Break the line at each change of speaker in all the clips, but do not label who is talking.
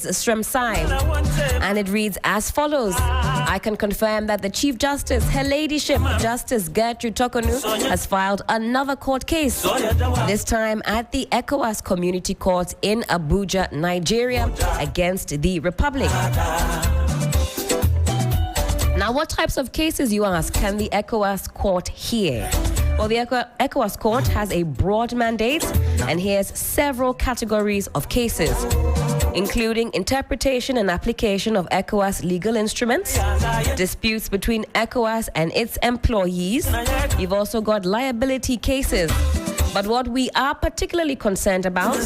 Justice Sremsai, and it reads as follows. I can confirm that the Chief Justice, Her Ladyship Justice Gertrude Tokonu, has filed another court case, this time at the ECOWAS Community Court in Abuja, Nigeria, against the Republic. Now, what types of cases, you ask, can the ECOWAS Court hear? Well, the ECOWAS Court has a broad mandate and hears several categories of cases, including interpretation and application of ECOWAS legal instruments, disputes between ECOWAS and its employees. You've also got liability cases. But what we are particularly concerned about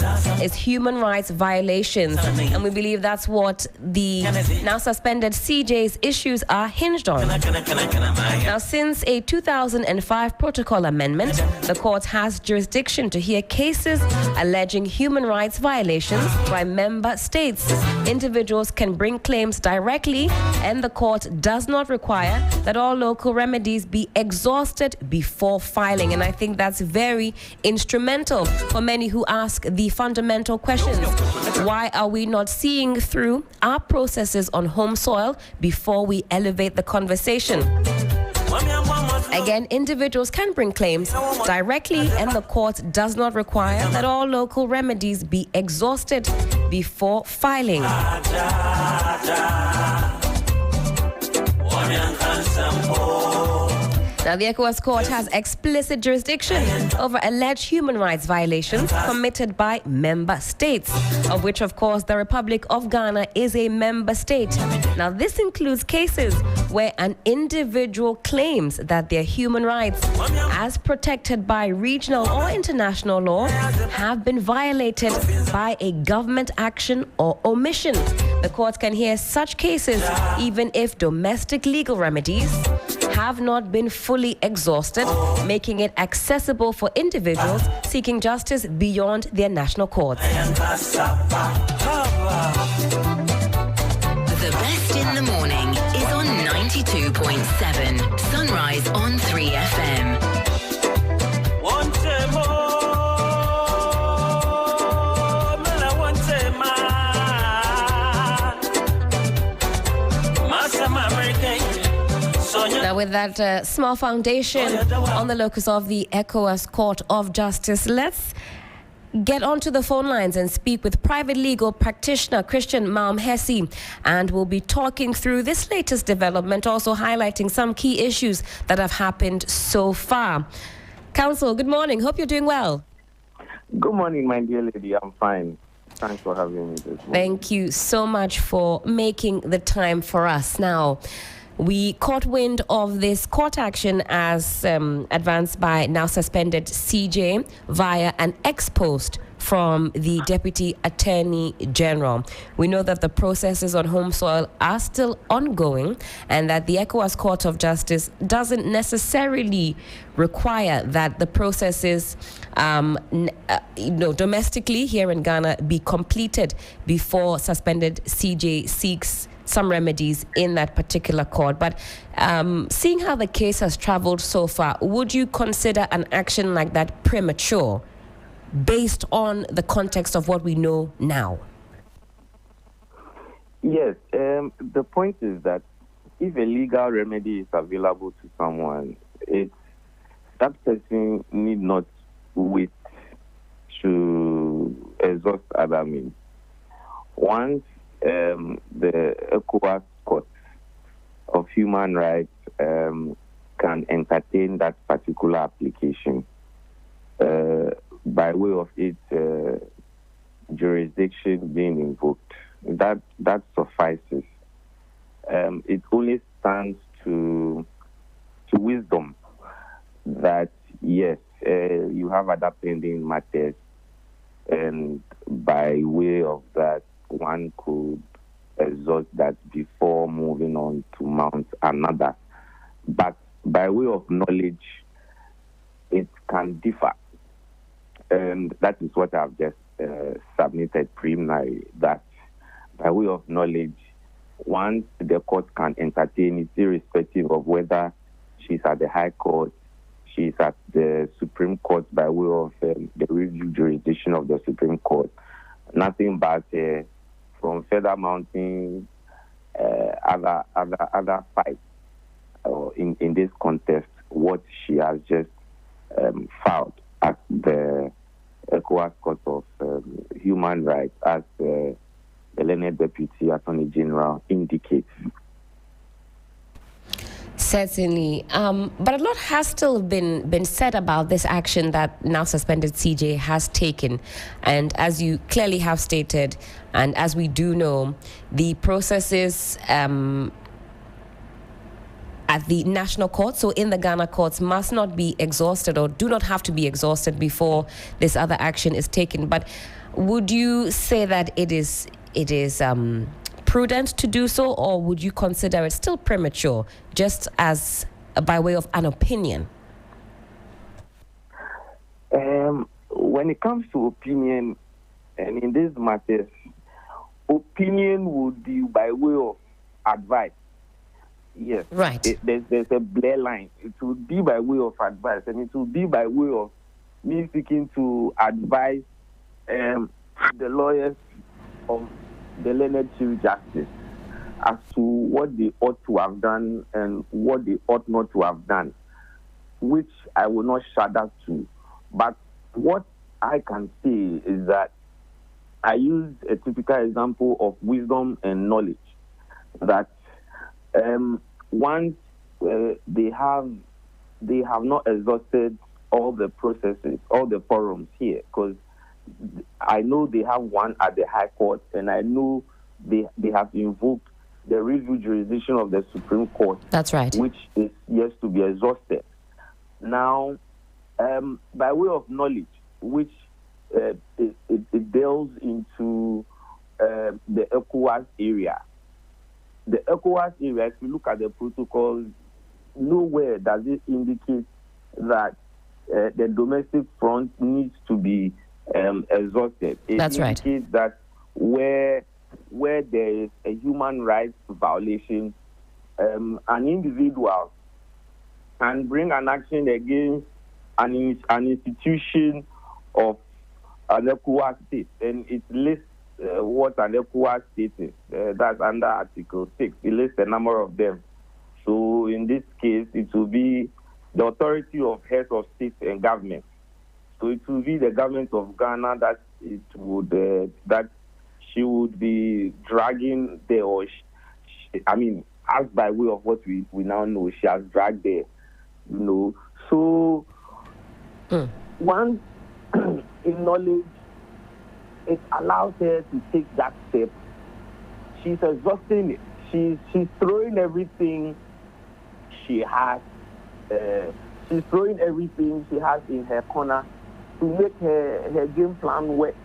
is human rights violations. And we believe that's what the now suspended CJ's issues are hinged on. Now, since a 2005 protocol amendment, the court has jurisdiction to hear cases alleging human rights violations by member states. Individuals can bring claims directly, and the court does not require that all local remedies be exhausted before filing. And I think that's very instrumental for many who ask the fundamental questions. Why are we not seeing through our processes on home soil before we elevate the conversation? Again, individuals can bring claims directly, and the court does not require that all local remedies be exhausted before filing. Now, the ECOWAS Court has explicit jurisdiction over alleged human rights violations committed by member states, of which, of course, the Republic of Ghana is a member state. Now, this includes cases where an individual claims that their human rights, as protected by regional or international law, have been violated by a government action or omission. The court can hear such cases even if domestic legal remedies have not been fully exhausted, making it accessible for individuals seeking justice beyond their national courts.
The best in the morning is on 92.7 Sunrise on 3FM.
Now, with that small foundation on the locus of the ECOWAS Court of Justice, let's get onto the phone lines and speak with private legal practitioner Christian Malmhesi, and we'll be talking through this latest development, also highlighting some key issues that have happened so far. Counsel, good morning. Hope you're doing well.
Good morning, my dear lady. I'm fine. Thanks for having me this morning.
Thank you so much for making the time for us. Now, we caught wind of this court action as advanced by now suspended CJ via an ex-post from the Deputy Attorney General. We know that the processes on home soil are still ongoing, and that the ECOWAS Court of Justice doesn't necessarily require that the processes domestically here in Ghana be completed before suspended CJ seeks some remedies in that particular court. But seeing how the case has traveled so far, would you consider an action like that premature based on the context of what we know now?
Yes. The point is that if a legal remedy is available to someone, that person need not wait to exhaust other means. Once the ECOWAS Court of Human Rights can entertain that particular application by way of its jurisdiction being invoked, that suffices. It only stands to wisdom that yes, you have other pending matters, and by way of that, one could exhaust that before moving on to mount another. But by way of knowledge, it can differ. And that is what I've just submitted preliminary, that by way of knowledge, once the court can entertain it, irrespective of whether she's at the High Court, she's at the Supreme Court by way of the review jurisdiction of the Supreme Court, nothing but from further mounting other fights in this contest, what she has just filed at the ECOWAS Court of Human Rights, as the learned Deputy Attorney General indicates.
Certainly. But a lot has still been said about this action that now suspended CJ has taken. And as you clearly have stated, and as we do know, the processes at the national court, so in the Ghana courts, must not be exhausted or do not have to be exhausted before this other action is taken. But would you say that it is prudent to do so, or would you consider it still premature, just as by way of an opinion?
When it comes to opinion, and in these matters, opinion would be by way of advice. Yes.
Right.
There's a blur line. It would be by way of advice, and it would be by way of me seeking to advise the lawyers of the learned Chief Justice as to what they ought to have done and what they ought not to have done, which I will not shudder to. But what I can say is that I use a typical example of wisdom and knowledge, that once they have not exhausted all the processes, all the forums here, because I know they have one at the High Court, and I know they have invoked the review jurisdiction of the Supreme Court.
That's right.
Which is yet to be exhausted. Now, by way of knowledge, which it delves into the ECOWAS area. The ECOWAS area, if you look at the protocols, nowhere does it indicate that the domestic front needs to be exhausted.
That's right.
It indicates that where there is a human rights violation, an individual can bring an action against an institution of an ECOWAS state, and it lists what an ECOWAS state is. That's under Article 6. It lists a number of them. So in this case, it will be the authority of heads of state and government. So it will be the government of Ghana that she would be dragging there, or as by way of what we now know, she has dragged there. So once in knowledge, it allows her to take that step. She's exhausting it. She's throwing everything she has. She's throwing everything she has in her corner to make her game plan work.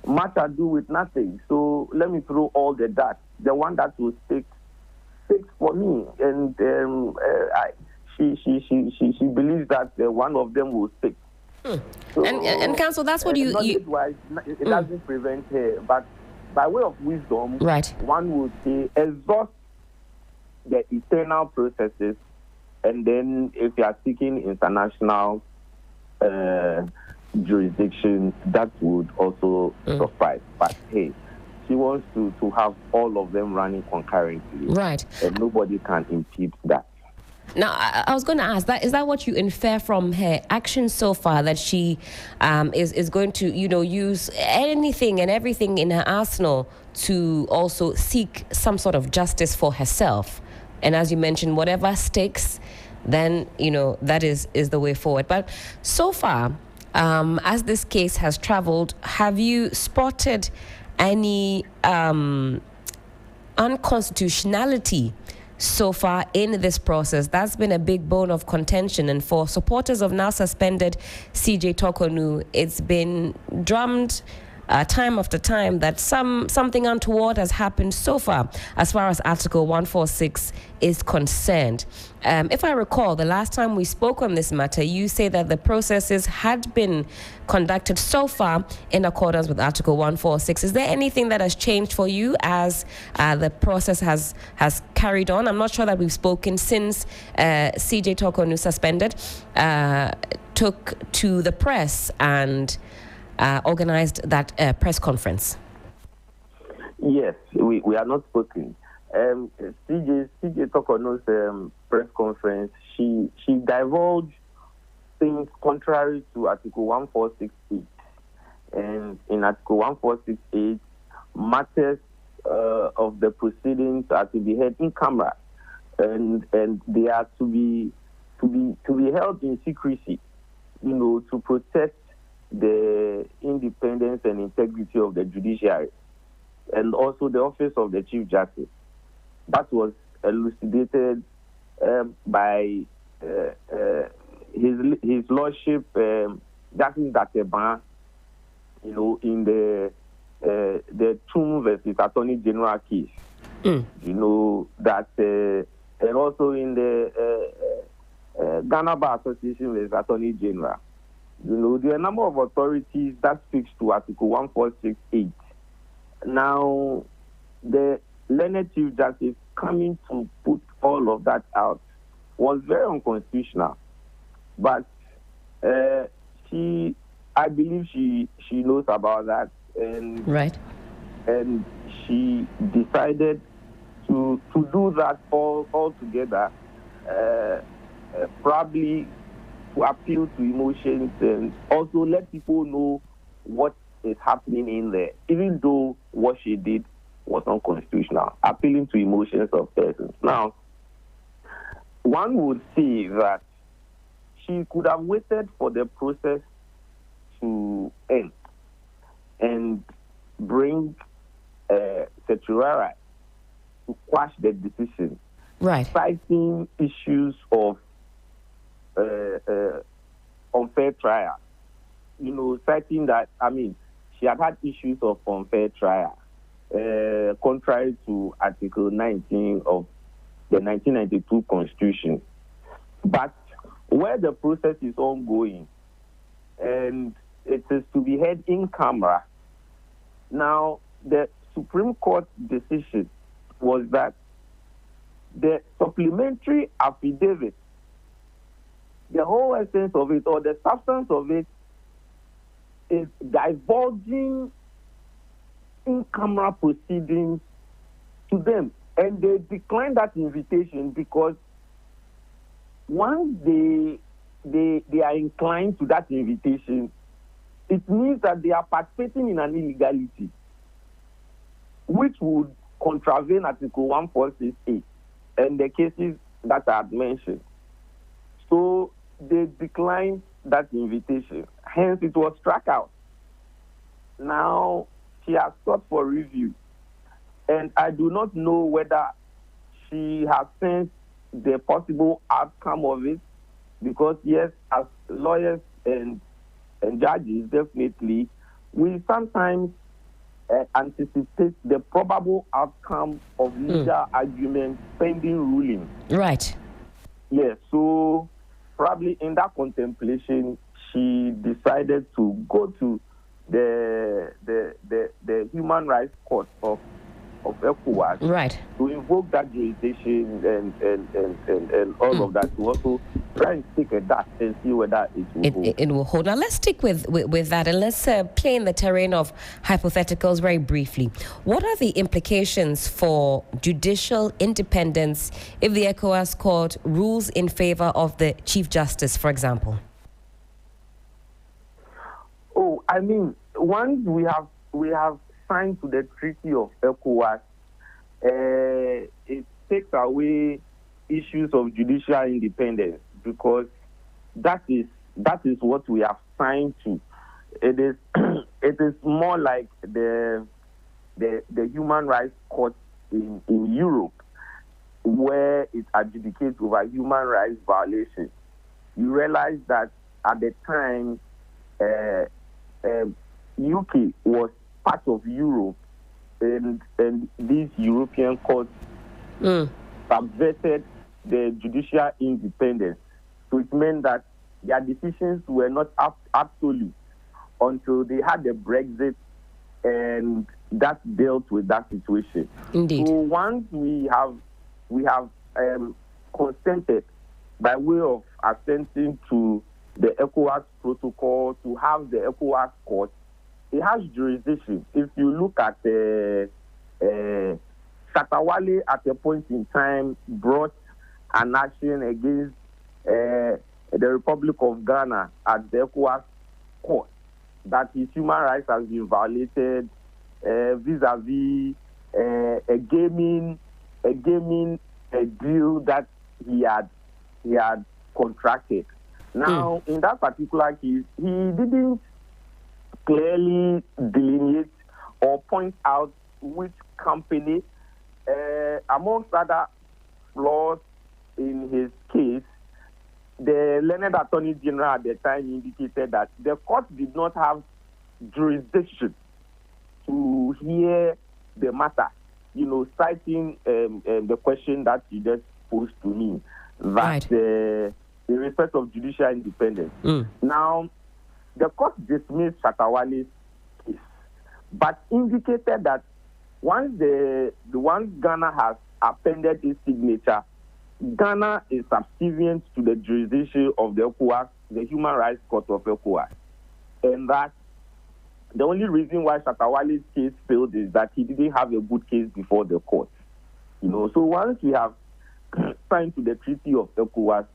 Much ado with nothing. So let me throw all the darts. The one that will stick for me, and she believes that one of them will stick. So,
and counsel, that's what you
it doesn't prevent her, but by way of wisdom,
right,
one would say exhaust the internal processes, and then if you are seeking international jurisdiction, that would also suffice. But hey, she wants to have all of them running concurrently,
right,
and nobody can impede that.
Now, I was going to ask, is that what you infer from her action so far, that she is going to, use anything and everything in her arsenal to also seek some sort of justice for herself? And as you mentioned, whatever stakes, then, that is the way forward. But so far, as this case has traveled, have you spotted any unconstitutionality so far in this process? That's been a big bone of contention, and for supporters of now suspended CJ Tokonu, it's been drummed time after time that something untoward has happened so far as Article 146 is concerned. If I recall, the last time we spoke on this matter, you say that the processes had been conducted so far in accordance with Article 146. Is there anything that has changed for you as the process has carried on? I'm not sure that we've spoken since CJ Tokonu suspended took to the press and organized that press conference.
Yes, we are not spoken. CJ Tokono's press conference, she divulged things contrary to Article 1468. And in Article 1468, matters of the proceedings are to be heard in camera, and they are to be held in secrecy, to protect the independence and integrity of the judiciary, and also the office of the Chief Justice. That was elucidated by His Lordship Justice Dateban, in the Tum versus Attorney General case. That, and also in the Ghana Bar Association versus Attorney General. There are a number of authorities that speaks to Article 1468. Now, the learned Chief Justice coming to put all of that out was very unconstitutional. But I believe she knows about that, and
right,
and she decided to do that all together, probably to appeal to emotions and also let people know what is happening in there, even though what she did was unconstitutional, appealing to emotions of persons. Now, one would say that she could have waited for the process to end and bring Procedural to quash the decision,
right,
citing issues of unfair trial. Citing that, she had issues of unfair trial, contrary to Article 19 of the 1992 Constitution. But where the process is ongoing and it is to be heard in camera, now the Supreme Court decision was that the supplementary affidavit, the whole essence of it or the substance of it, is divulging in-camera proceedings to them. And they declined that invitation because once they are inclined to that invitation, it means that they are participating in an illegality, which would contravene Article 1468 and the cases that I had mentioned. So they declined that invitation. Hence, it was struck out. Now, she has sought for review. And I do not know whether she has sensed the possible outcome of it, because, yes, as lawyers and judges, definitely, we sometimes anticipate the probable outcome of legal arguments pending ruling.
Right.
Yes, so probably in that contemplation, she decided to go to the Human Rights Court of ECOWAS,
right,
to invoke that jurisdiction and all of that, to also try and take a dart and see whether it will hold.
It will hold. Now let's stick with that, and let's play in the terrain of hypotheticals very briefly. What are the implications for judicial independence if the ECOWAS Court rules in favor of the Chief Justice, for example?
Oh, once we have signed to the Treaty of ECOWAS, it takes away issues of judicial independence, because that is what we have signed to. It is more like the Human Rights Court in Europe, where it adjudicates over human rights violations. You realize that at the time, UK was part of Europe, and these European courts subverted the judicial independence. So it meant that their decisions were not absolute until they had the Brexit, and that dealt with that situation.
Indeed.
So once we have consented by way of assenting to the ECOWAS protocol to have the ECOWAS court, it has jurisdiction. If you look at Shatawale, at a point in time, brought an action against the Republic of Ghana at the ECOWAS Court that his human rights has been violated vis-a-vis a gaming deal that he had contracted. Now, in that particular case, he didn't clearly delineate or point out which company, amongst other flaws in his case. The learned attorney general at the time indicated that the court did not have jurisdiction to hear the matter, citing the question that you just posed to me, that in respect of judicial independence. Now, the court dismissed Shatawale's case, but indicated that once Ghana has appended its signature, Ghana is subservient to the jurisdiction of the ECOWAS, the Human Rights Court of ECOWAS, and that the only reason why Shatawale's case failed is that he didn't have a good case before the court. So once we have signed to the Treaty of ECOWAS,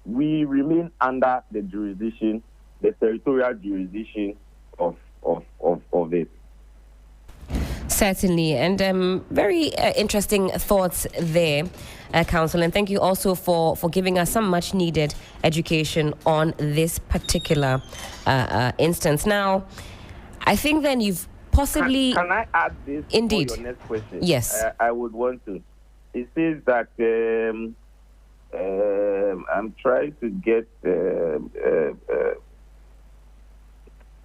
we remain under the jurisdiction, the territorial jurisdiction of it.
Certainly, and very interesting thoughts there, Counsel. And thank you also for giving us some much-needed education on this particular instance. Now, I think then you've possibly...
Can I add this
Indeed.
for your next question?
Yes.
I would want to. It says that I'm trying to get...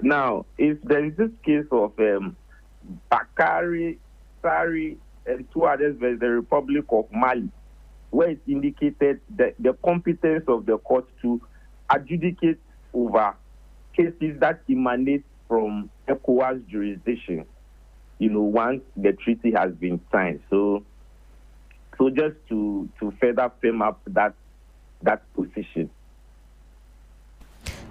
now, if there is this case of Bakari, Sari, and two others versus the Republic of Mali, where it indicated that the competence of the court to adjudicate over cases that emanate from ECOWAS jurisdiction, once the treaty has been signed. So just to further firm up that position.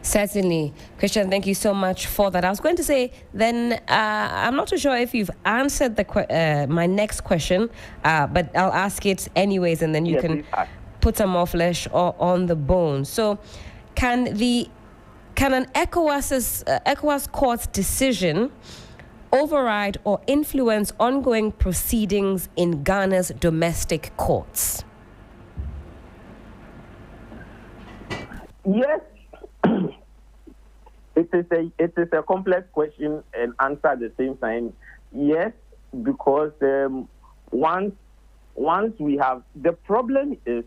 Certainly. Christian, thank you so much for that. I was going to say, then, I'm not too sure if you've answered my next question, but I'll ask it anyways, and then you can put some more flesh on the bone. So, can an ECOWAS court's decision override or influence ongoing proceedings in Ghana's domestic courts?
Yes. It is a complex question and answer at the same time. Yes, because once we have, the problem is,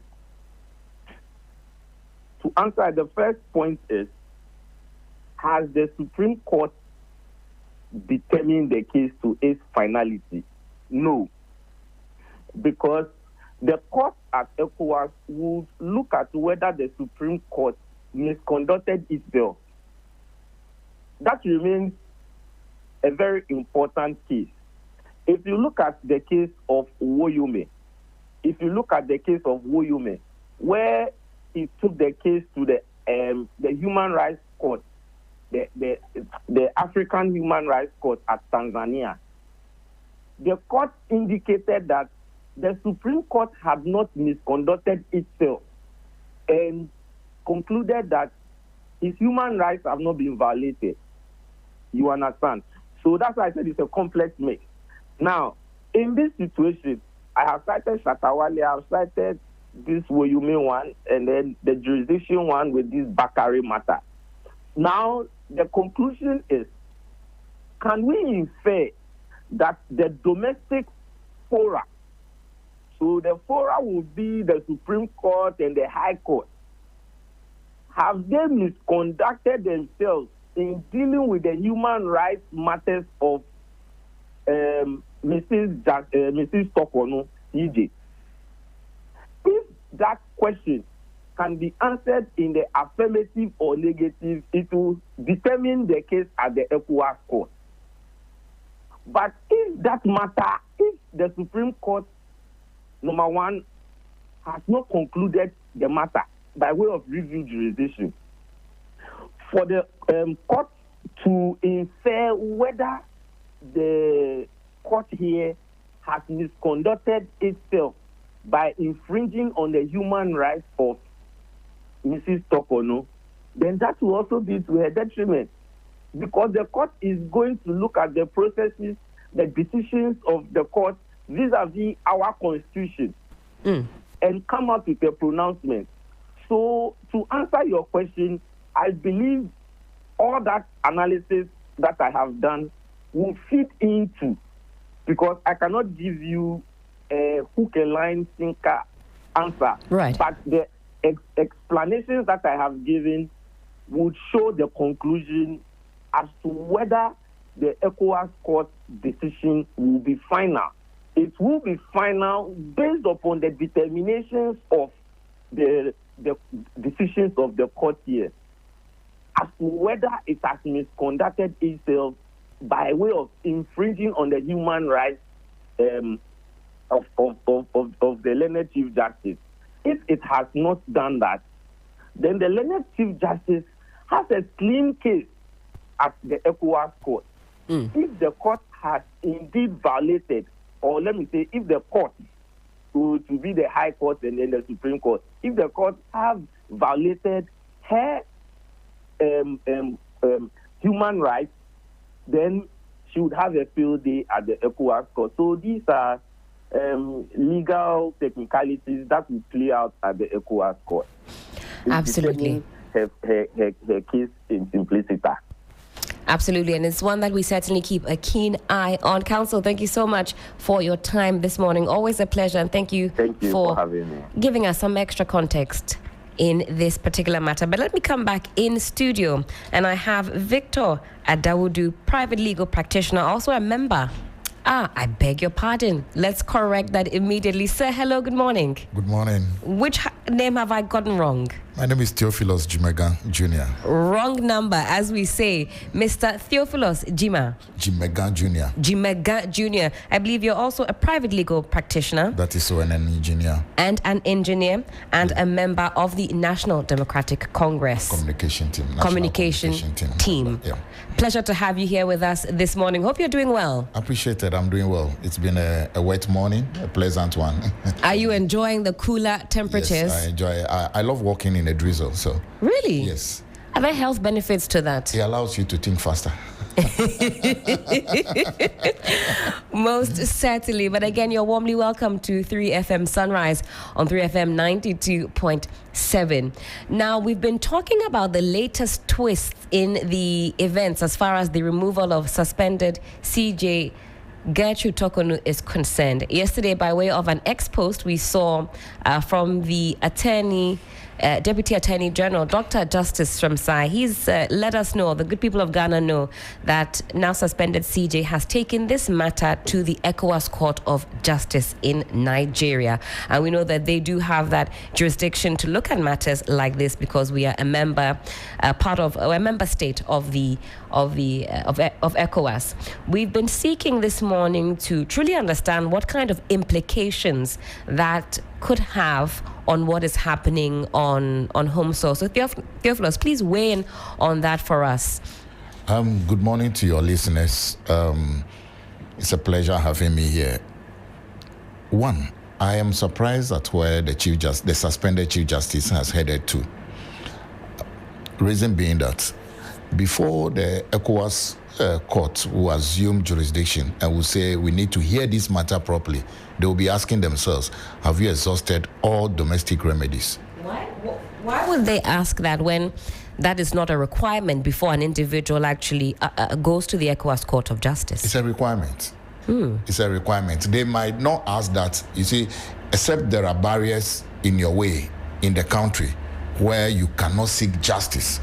to answer the first point is, has the Supreme Court determined the case to its finality? No, because the court at ECOWAS would look at whether the Supreme Court misconducted itself. That remains a very important case. If you look at the case of Woyome, where he took the case to the Human Rights Court, the African Human Rights Court at Tanzania, the court indicated that the Supreme Court had not misconducted itself and concluded that his human rights have not been violated. You understand? So that's why I said it's a complex mix. Now, in this situation, I have cited Shatawale, I have cited this Woyume one, and then the jurisdiction one with this Bakari matter. Now, the conclusion is, can we infer that the domestic fora, so the fora will be the Supreme Court and the High Court, have they misconducted themselves in dealing with the human rights matters of Mrs. Tokono, CJ? If that question can be answered in the affirmative or negative, it will determine the case at the ECOWAS Court. But if that matter, if the Supreme Court, number one, has not concluded the matter by way of review jurisdiction, for the court to infer whether the court here has misconducted itself by infringing on the human rights of Mrs. Tokono, then that will also be to her detriment, because the court is going to look at the processes, the decisions of the court vis-a-vis our constitution, and come up with a pronouncement. So to answer your question, I believe all that analysis that I have done will fit into, because I cannot give you a hook and line sinker answer.
Right.
But the explanations that I have given would show the conclusion as to whether the ECOWAS Court decision will be final. It will be final based upon the determinations of the decisions of the court here, as to whether it has misconducted itself by way of infringing on the human rights of the learned Chief Justice. If it has not done that, then the learned Chief Justice has a clean case at the ECOWAS Court. If the court has indeed violated, or let me say, if the court, to be the High Court and then the Supreme Court, if the court have violated her human rights, then she would have a field day at the ECOWAS Court. So these are legal technicalities that will play out at the ECOWAS Court.
Absolutely.
Her case in simplicity.
Absolutely, and it's one that we certainly keep a keen eye on. Counsel, thank you so much for your time this morning. Always a pleasure, and thank you for
having me,
giving us some extra context in this particular matter. But let me come back in studio, and I have Victor Adawudu, private legal practitioner, also a member. I beg your pardon. Let's correct that immediately. Sir, hello, good morning.
Good morning.
Which name have I gotten wrong?
My name is Theophilus Jimega Jr.
Wrong number, as we say. Mr. Theophilus Jimega Jr. Jimega Jr. I believe you're also a private legal practitioner.
That is so, and an engineer.
And an engineer, and a member of the National Democratic Congress.
Communication team.
Communication team.
Yeah.
Pleasure to have you here with us this morning. Hope you're doing well.
Appreciate it. I'm doing well. It's been a wet morning, a pleasant one.
Are you enjoying the cooler temperatures?
Yes, I enjoy it. I love walking in a drizzle. So.
Really?
Yes.
Are there health benefits to that?
It allows you to think faster.
Most certainly. But again, you're warmly welcome to 3FM Sunrise on 3FM 92.7. Now, we've been talking about the latest twists in the events as far as the removal of suspended CJ Gertrude Tokono is concerned. Yesterday, by way of an ex-post, we saw from the Deputy Attorney General, Dr. Justice Shamsai. He's let us know, the good people of Ghana know, that now suspended CJ has taken this matter to the ECOWAS Court of Justice in Nigeria. And we know that they do have that jurisdiction to look at matters like this because we are a member, a member state of ECOWAS. We've been seeking this morning to truly understand what kind of implications that could have on what is happening on home soil. So Theophilus, please weigh in on that for us.
Good morning to your listeners. It's a pleasure having me here. One, I am surprised at where the suspended Chief Justice has headed to. Reason being that before the ECOWAS court will assume jurisdiction and will say we need to hear this matter properly, they will be asking themselves, have you exhausted all domestic remedies?
Why would they ask that when that is not a requirement before an individual actually goes to the ECOWAS Court of Justice?
It's a requirement. It's a requirement. They might not ask that, you see, except there are barriers in your way in the country where you cannot seek justice.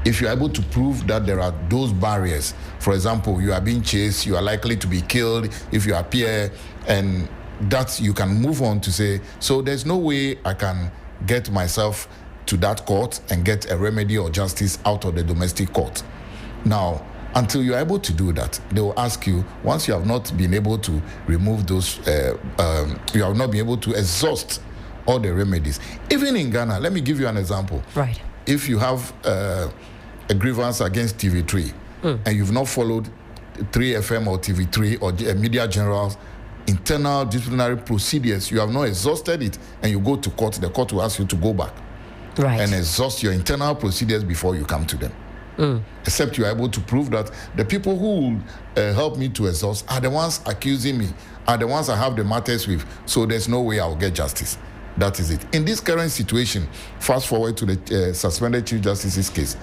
If you're able to prove that there are those barriers, for example, you are being chased, you are likely to be killed if you appear, and that you can move on to say, so there's no way I can get myself to that court and get a remedy or justice out of the domestic court. Now, until you're able to do that, they will ask you, once you have not been able to remove those, you have not been able to exhaust all the remedies. Even in Ghana, let me give you an example.
Right.
If you have a grievance against TV3 and you've not followed 3FM or TV3 or Media General's internal disciplinary procedures, you have not exhausted it, and you go to court, the court will ask you to go back and exhaust your internal procedures before you come to them. Except you are able to prove that the people who will help me to exhaust are the ones accusing me, are the ones I have the matters with, so there's no way I'll get justice. That is it. In this current situation, fast forward to the suspended Chief Justice's case,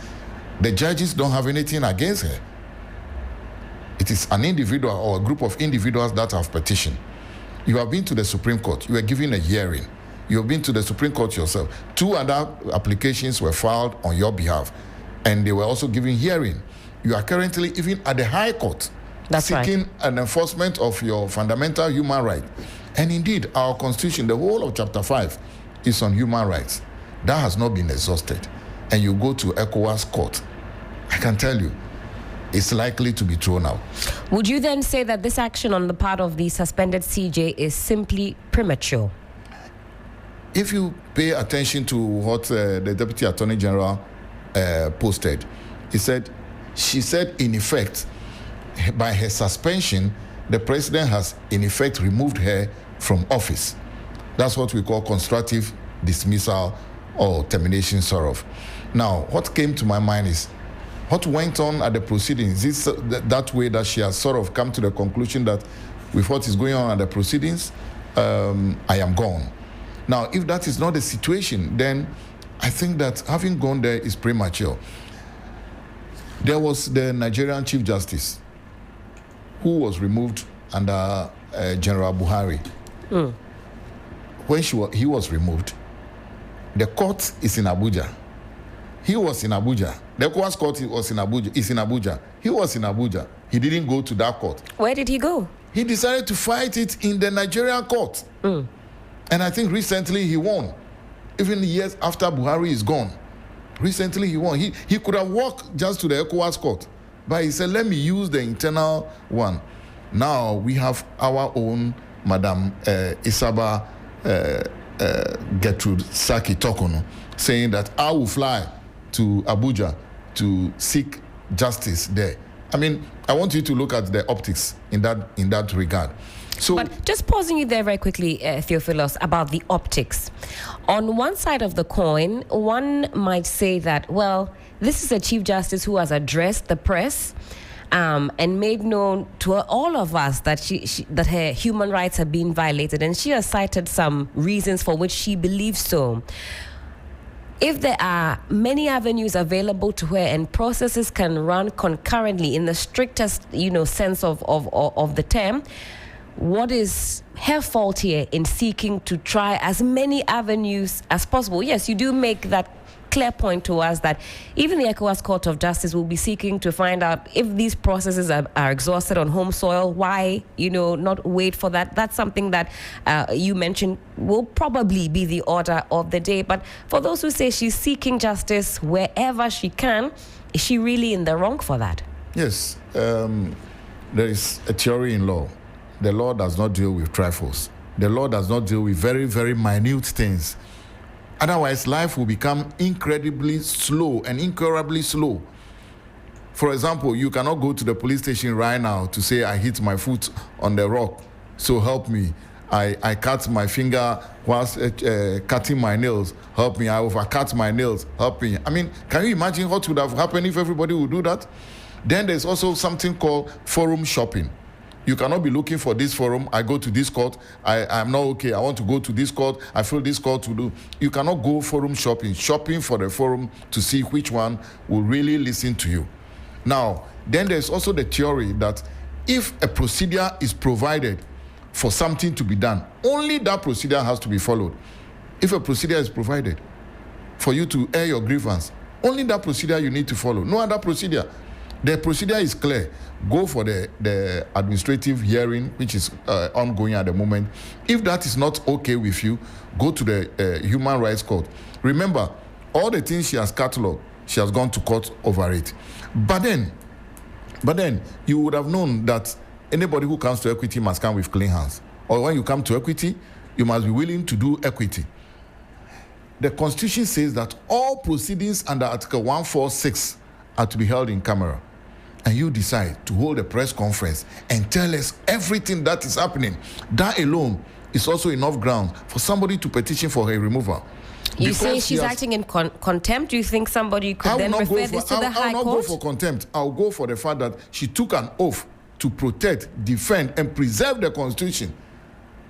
the judges don't have anything against her. It is an individual or a group of individuals that have petitioned. You have been to the Supreme Court. You were given a hearing. You have been to the Supreme Court yourself. 2 other applications were filed on your behalf, and they were also given hearing. You are currently even at the High Court seeking an enforcement of your fundamental human right. And indeed, our Constitution, the whole of Chapter 5, is on human rights. That has not been exhausted. And you go to ECOWAS Court, I can tell you, it's likely to be thrown out.
Would you then say that this action on the part of the suspended CJ is simply premature?
If you pay attention to what the Deputy Attorney General posted, she said, in effect, by her suspension, the president has, in effect, removed her from office. That's what we call constructive dismissal or termination, sort of. Now, what came to my mind is, what went on at the proceedings? Is that way that she has sort of come to the conclusion that with what is going on at the proceedings, I am gone. Now, if that is not the situation, then I think that having gone there is premature. There was the Nigerian Chief Justice who was removed under General Buhari. When he was removed, the court is in Abuja. He was in Abuja. The ECOWAS Court was in Abuja. Is in Abuja. He was in Abuja. He didn't go to that court.
Where did he go?
He decided to fight it in the Nigerian court. And I think recently he won. Even years after Buhari is gone, recently he won. He could have walked just to the ECOWAS Court, but he said, let me use the internal one. Now we have our own Madam Isaba Gertrude Saki Tokono saying that I will fly to Abuja to seek justice there. I mean, I want you to look at the optics in that regard. So,
but just pausing you there very quickly, Theophilos, about the optics. On one side of the coin, one might say that, well, this is a Chief Justice who has addressed the press and made known to all of us that that her human rights have been violated, and she has cited some reasons for which she believes so. If there are many avenues available to her and processes can run concurrently in the strictest, sense of the term, what is her fault here in seeking to try as many avenues as possible? Yes, you do make that clear point to us that even the ECOWAS Court of Justice will be seeking to find out if these processes are exhausted on home soil. Why, not wait for that? That's something that you mentioned will probably be the order of the day. But for those who say she's seeking justice wherever she can, is she really in the wrong for that?
Yes, there is a theory in law. The law does not deal with trifles. The law does not deal with very, very minute things. Otherwise, life will become incredibly slow and incurably slow. For example, you cannot go to the police station right now to say, I hit my foot on the rock, so help me. I cut my finger whilst cutting my nails, help me. I overcut my nails, help me. I mean, can you imagine what would have happened if everybody would do that? Then there's also something called forum shopping. You cannot be looking for this forum. I go to this court. I'm not okay. I want to go to this court. I feel this court to do. You cannot go forum shopping for the forum to see which one will really listen to you. Now, then there's also the theory that if a procedure is provided for something to be done, only that procedure has to be followed. If a procedure is provided for you to air your grievance, only that procedure you need to follow. No other procedure. The procedure is clear. Go for the administrative hearing, which is ongoing at the moment. If that is not okay with you, go to the Human Rights Court. Remember, all the things she has catalogued, she has gone to court over it. But then, you would have known that anybody who comes to equity must come with clean hands. Or when you come to equity, you must be willing to do equity. The Constitution says that all proceedings under Article 146 are to be held in camera. and you decide to hold a press conference and tell us everything that is happening, that alone is also enough ground for somebody to petition for her removal.
You say she's acting in contempt? Do you think somebody could then refer this to the High Court?
I will not go for contempt. I'll go for the fact that she took an oath to protect, defend, and preserve the Constitution.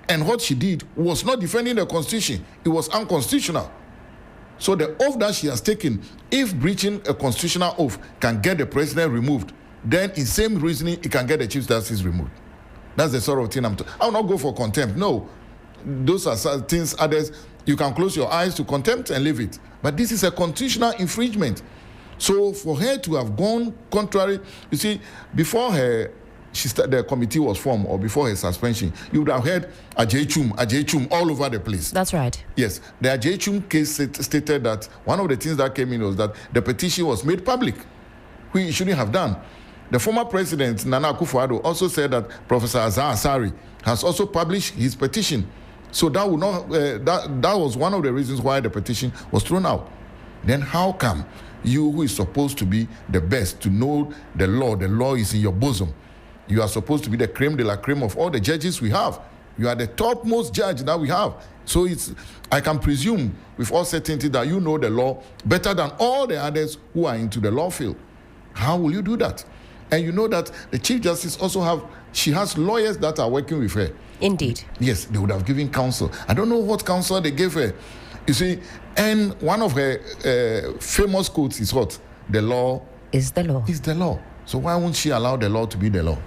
And what she did was not defending the Constitution. It was unconstitutional. So the oath that she has taken, if breaching a constitutional oath can get the president removed, then in same reasoning, it can get the Chief Justice removed. That's the sort of thing I will not go for contempt. No. Those are things others, you can close your eyes to contempt and leave it. But this is a constitutional infringement. So for her to have gone contrary, you see, before the committee was formed, or before her suspension, you would have heard Ajay-Chum all over the place.
That's right.
Yes. The Ajay-Chum case stated that one of the things that came in was that the petition was made public, which it shouldn't have done. The former president, Nana Akufo-Addo, also said that Professor Azar Asari has also published his petition. So that would not that was one of the reasons why the petition was thrown out. Then how come you, who is supposed to be the best, to know the law is in your bosom, you are supposed to be the creme de la creme of all the judges we have. You are the topmost judge that we have. So I can presume with all certainty that you know the law better than all the others who are into the law field. How will you do that? And you know that the Chief Justice also she has lawyers that are working with her.
Indeed.
Yes, they would have given counsel. I don't know what counsel they gave her. You see, and one of her famous quotes is what? The law
is the law.
Is the law. So why won't she allow the law to be the law?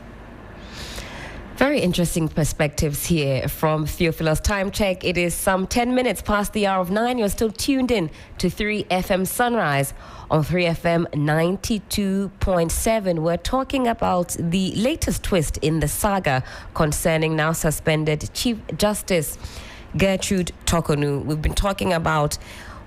Very interesting perspectives here from Theophilus. Time check. It is some 10 minutes past the hour of 9. You're still tuned in to 3FM Sunrise on 3FM 92.7. We're talking about the latest twist in the saga concerning now suspended Chief Justice Gertrude Tokonu. We've been talking about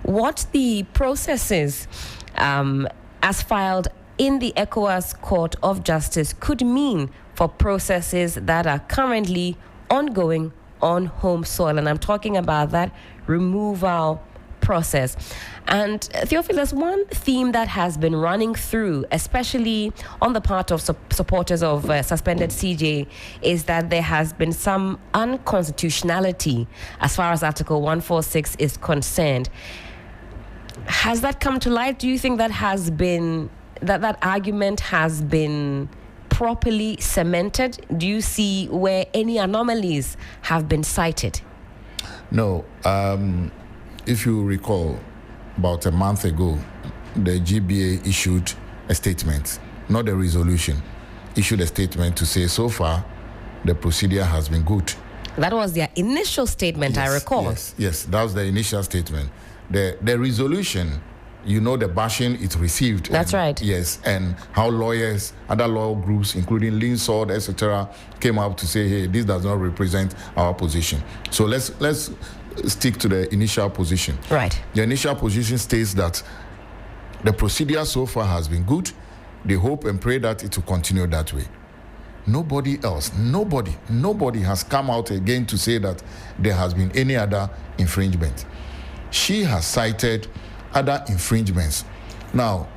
what the process is as filed in the ECOWAS Court of Justice could mean for processes that are currently ongoing on home soil. And I'm talking about that removal process. And Theophilus, one theme that has been running through, especially on the part of supporters of suspended CJ, is that there has been some unconstitutionality as far as Article 146 is concerned. Has that come to light? Do you think that has been that argument has been properly cemented? Do you see where any anomalies have been cited?
No. If you recall, about a month ago, the GBA issued a statement, not a resolution, issued a statement to say so far the procedure has been good.
That was their initial statement,
yes,
I recall.
Yes, that was the initial statement. The resolution, you know, the bashing it received.
That's right.
Yes, and how lawyers, other law groups, including Lean Sword, etc., came up to say, hey, this does not represent our position. So let's stick to the initial position.
Right.
The initial position states that the procedure so far has been good. They hope and pray that it will continue that way. Nobody else, nobody has come out again to say that there has been any other infringement. She has cited other infringements now,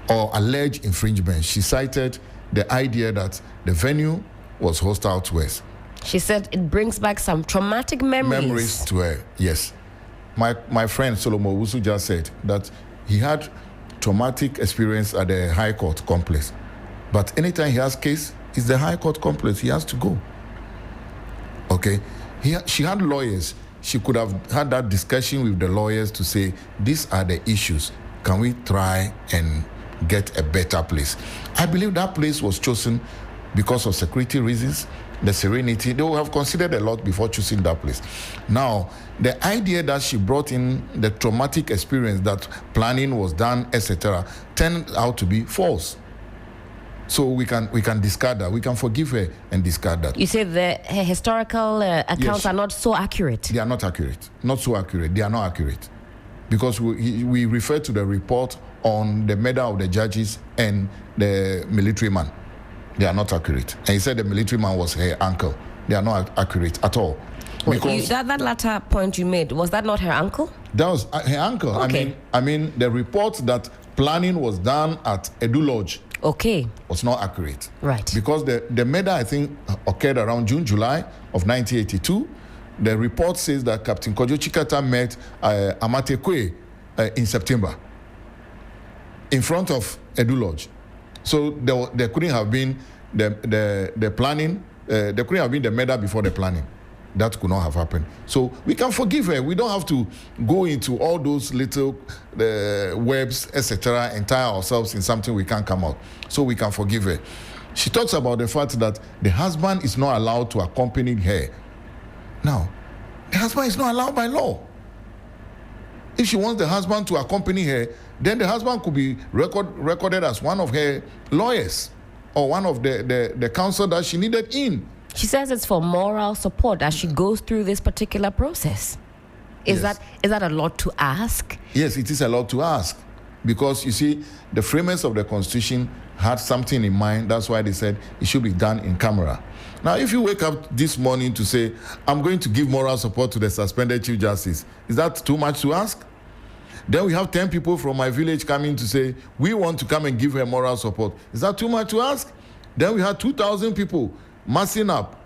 or alleged infringements. She cited the idea that the venue was hostile to us.
She said it brings back some traumatic memories
to her. Yes, my friend Solomon Owusu just said that he had traumatic experience at the High Court complex, but anytime he has case, it's the High Court complex he has to go. Okay, she had lawyers. She could have had that discussion with the lawyers to say, these are the issues. Can we try and get a better place? I believe that place was chosen because of security reasons, the serenity. They will have considered a lot before choosing that place. Now, the idea that she brought in the traumatic experience that planning was done, etc., turned out to be false. So we can discard that. We can forgive her and discard that.
You say her historical accounts are not so accurate.
They are not accurate. Not so accurate. They are not accurate. Because we refer to the report on the murder of the judges and the military man. They are not accurate. And he said the military man was her uncle. They are not accurate at all.
Because that latter point you made, was that not her uncle?
That was her uncle.
Okay.
I mean the report that planning was done at Edu Lodge
Okay.
Was not accurate.
Right.
Because the murder, I think, occurred around June, July of 1982. The report says that Captain Kojo Chikata met Amate Kwe in September in front of Edu Lodge. So there couldn't have been the planning, there couldn't have been the murder before the planning. That could not have happened. So we can forgive her. We don't have to go into all those little webs, etc., and tie ourselves in something we can't come out. So we can forgive her. She talks about the fact that the husband is not allowed to accompany her. Now, the husband is not allowed by law. If she wants the husband to accompany her, then the husband could be recorded as one of her lawyers or one of the counsel that she needed in.
She says it's for moral support as she goes through this particular process. Is that a lot to ask?
Yes, it is a lot to ask. Because, you see, the framers of the Constitution had something in mind. That's why they said it should be done in camera. Now, if you wake up this morning to say, I'm going to give moral support to the suspended Chief Justice, is that too much to ask? Then we have 10 people from my village coming to say, we want to come and give her moral support. Is that too much to ask? Then we had 2,000 people massing up.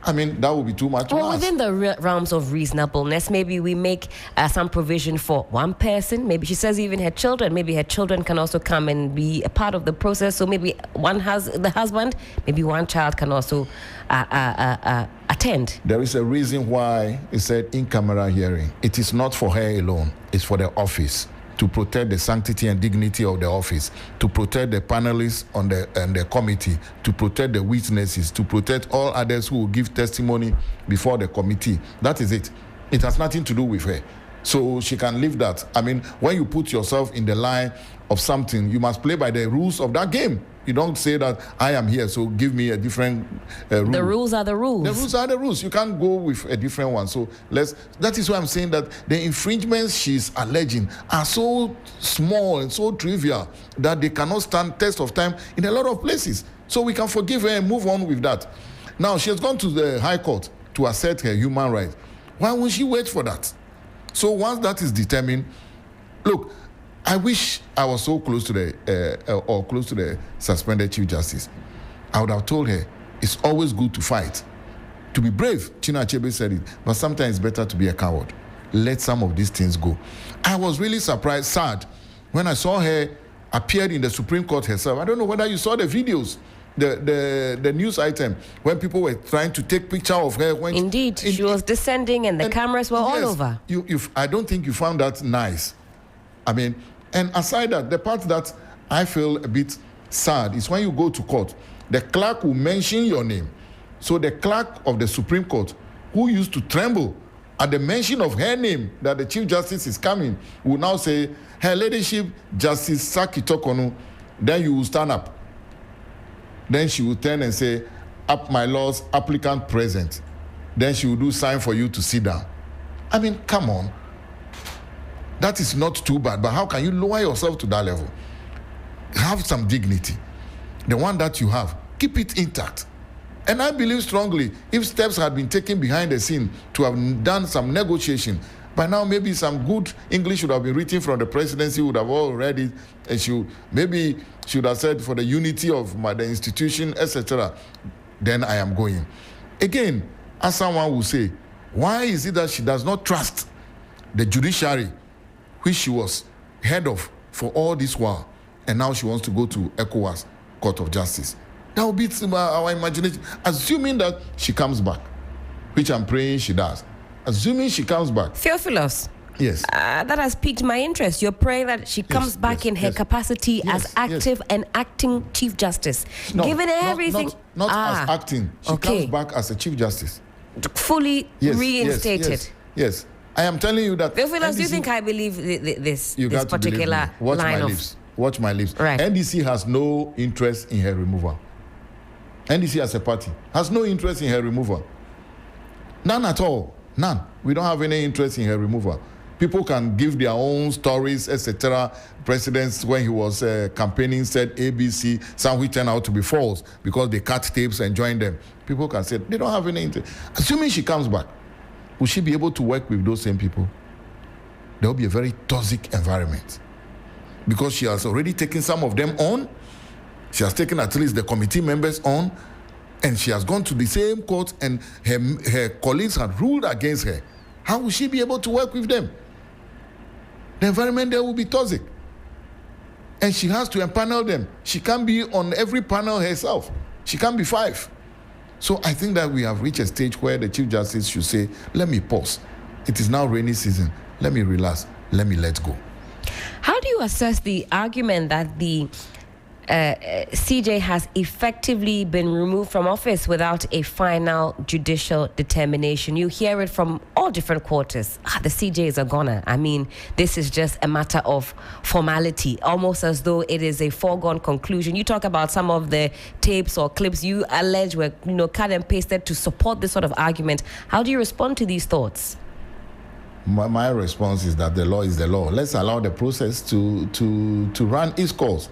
I mean, that would be too much to ask.
Within the realms of reasonableness, maybe we make some provision for one person. Maybe she says even her children. Maybe her children can also come and be a part of the process. So maybe one has the husband. Maybe one child can also attend.
There is a reason why it said in camera hearing. It is not for her alone. It's for the office, to protect the sanctity and dignity of the office, to protect the panelists on the committee, to protect the witnesses, to protect all others who will give testimony before the committee. That is it. It has nothing to do with her. So she can leave that. I mean, when you put yourself in the line of something, you must play by the rules of that game. You don't say that I am here, so give me a different rule.
The rules are the rules.
The rules are the rules. You can't go with a different one. So that is why I'm saying that the infringements she's alleging are so small and so trivial that they cannot stand test of time in a lot of places. So we can forgive her and move on with that. Now, she has gone to the High Court to assert her human rights. Why won't she wait for that? So once that is determined, look, I wish I was so close to the suspended Chief Justice. I would have told her, it's always good to fight. To be brave, Chinua Achebe said it, but sometimes it's better to be a coward. Let some of these things go. I was really surprised, sad, when I saw her appeared in the Supreme Court herself. I don't know whether you saw the videos, the news item, when people were trying to take picture of her.
Indeed, she was descending and the cameras were all over.
I don't think you found that nice. I mean, and aside that, the part that I feel a bit sad is when you go to court, the clerk will mention your name. So the clerk of the Supreme Court, who used to tremble at the mention of her name, that the Chief Justice is coming, will now say, Her Ladyship, Justice Saki Tokonu. Then you will stand up. Then she will turn and say, Up my laws, applicant present. Then she will do sign for you to sit down. I mean, come on. That is not too bad, but how can you lower yourself to that level? Have some dignity. The one that you have, keep it intact. And I believe strongly, if steps had been taken behind the scene to have done some negotiation, by now maybe some good English would have been written from the presidency, would have all read it, and maybe she would have said for the unity of the institution, etc. Then I am going. Again, as someone will say, why is it that she does not trust the judiciary, which she was head of for all this while, and now she wants to go to ECOWAS Court of Justice? That will be our imagination. Assuming that she comes back, which I'm praying she does. Assuming she comes back.
Theophilus.
Yes.
That has piqued my interest. You're praying that she comes back in her capacity as active and acting Chief Justice.
No,
given everything.
Not as acting. She comes back as a Chief Justice.
Fully reinstated.
Yes. I am telling you that.
Theophilus, do you think I believe this particular line of...
Watch my lips.
Right.
NDC has no interest in her removal. NDC as a party has no interest in her removal. None at all. None. We don't have any interest in her removal. People can give their own stories, etc. Presidents, when he was campaigning, said ABC, some which turned out to be false because they cut tapes and joined them. People can say they don't have any interest. Assuming she comes back, will she be able to work with those same people? There will be a very toxic environment because she has already taken some of them on She has taken at least the committee members on, and she has gone to the same court, and her colleagues have ruled against her. How will she be able to work with them? The environment there will be toxic. And she has to empanel them. She can't be on every panel herself. She can't be 5. So I think that we have reached a stage where the Chief Justice should say, let me pause. It is now rainy season. Let me relax. Let me let go.
How do you assess the argument that the CJ has effectively been removed from office without a final judicial determination? You hear it from all different quarters. The CJ is a goner. I mean, this is just a matter of formality, almost as though it is a foregone conclusion. You talk about some of the tapes or clips you allege were, cut and pasted to support this sort of argument. How do you respond to these thoughts?
My response is that the law is the law. Let's allow the process to run its course.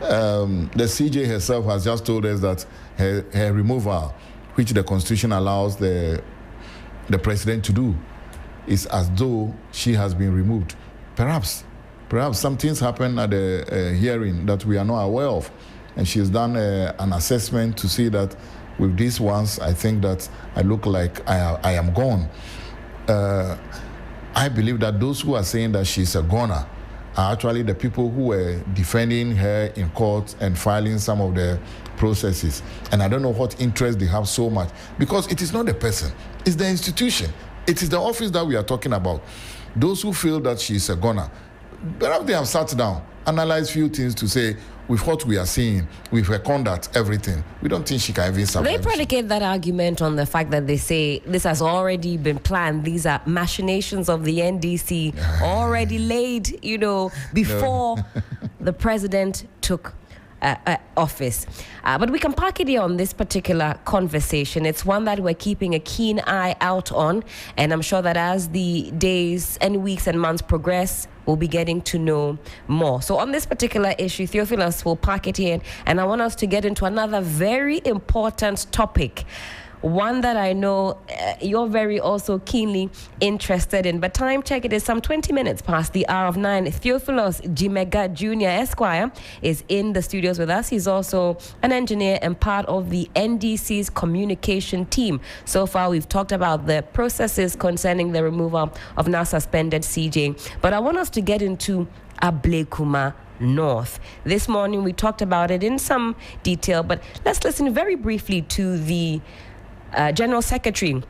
The CJ herself has just told us that her removal, which the Constitution allows the president to do, is as though she has been removed. Perhaps some things happen at the hearing that we are not aware of, and she has done an assessment to see that with these ones, I think that I look like I am gone. I believe that those who are saying that she's a goner are actually the people who were defending her in court and filing some of the processes. And I don't know what interest they have so much, because it is not the person, it's the institution. It is the office that we are talking about. Those who feel that she is a goner, perhaps they have sat down, analyzed few things to say, with what we are seeing, with her conduct, everything, we don't think she can even survive.
They predicate that argument on the fact that they say this has already been planned. These are machinations of the NDC already laid, before the president took office. But we can park it here on this particular conversation. It's one that we're keeping a keen eye out on, and I'm sure that as the days and weeks and months progress, we'll be getting to know more. So on this particular issue, Theophilus will park it here, and I want us to get into another very important topic, one that I know you're very also keenly interested in. But time check, it is some 20 minutes past the hour of 9. Theophilus Jimega Jr. Esquire is in the studios with us. He's also an engineer and part of the NDC's communication team. So far, we've talked about the processes concerning the removal of now suspended CJ. But I want us to get into Ayawaso North. This morning, we talked about it in some detail, but let's listen very briefly to the General Secretary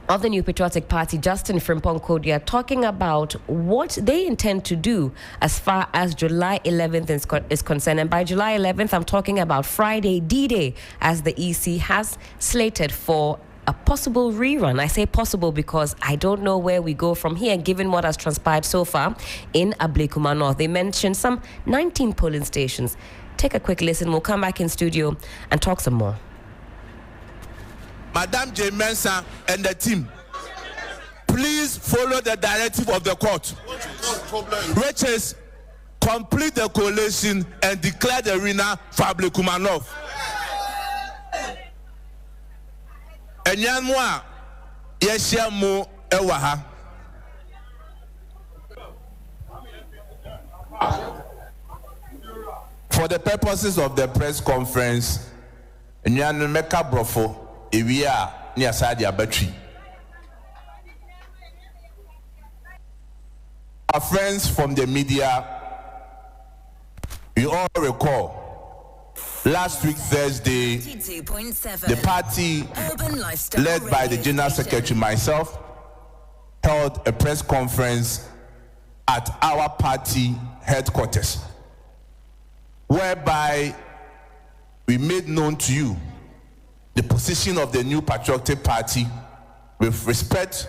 of the New Patriotic Party, Justin Frimpong Kodia, talking about what they intend to do as far as July 11th is concerned. And by July 11th, I'm talking about Friday, D-Day, as the EC has slated for a possible rerun. I say possible because I don't know where we go from here, given what has transpired so far in Ayawaso North. They mentioned some 19 polling stations. Take a quick listen. We'll come back in studio and talk some more.
Madam J. Mensah and the team, please follow the directive of the court, which is complete the coalition and declare the winner for Ayawaso North. Enyanwa yeshamu ewaha. For the purposes of the press conference, Enyanu Meka Brofo Ewia ni asadi abatwi. Our friends from the media, you all recall last week Thursday, the party led by the General Secretary, myself, held a press conference at our party headquarters, whereby we made known to you the position of the New Patriotic Party with respect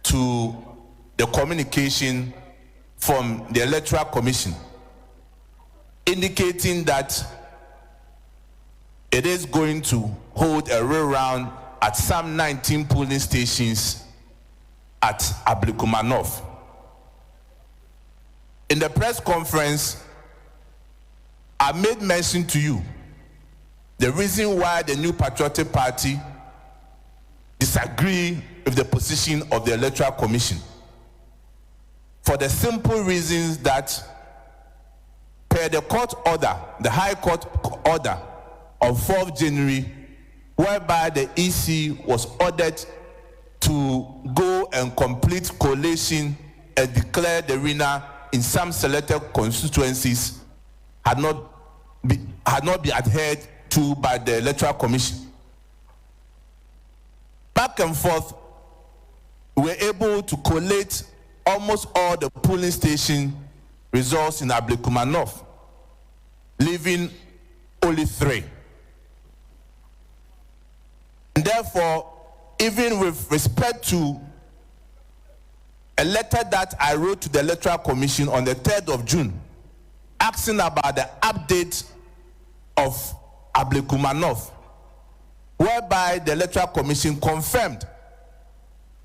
to the communication from the Electoral Commission, indicating that it is going to hold a reround at some 19 polling stations at Ayawaso North. In the press conference, I made mention to you the reason why the New Patriotic Party disagree with the position of the Electoral Commission. For the simple reasons that per the court order, the High Court order of 4th January, whereby the EC was ordered to go and complete collation and declare the winner in some selected constituencies had not been adhered to by the Electoral Commission. Back and forth, we were able to collate almost all the polling station results in Ablekuma North, leaving only 3. And therefore, even with respect to a letter that I wrote to the Electoral Commission on the 3rd of June, asking about the update of Ablekuma North, whereby the Electoral Commission confirmed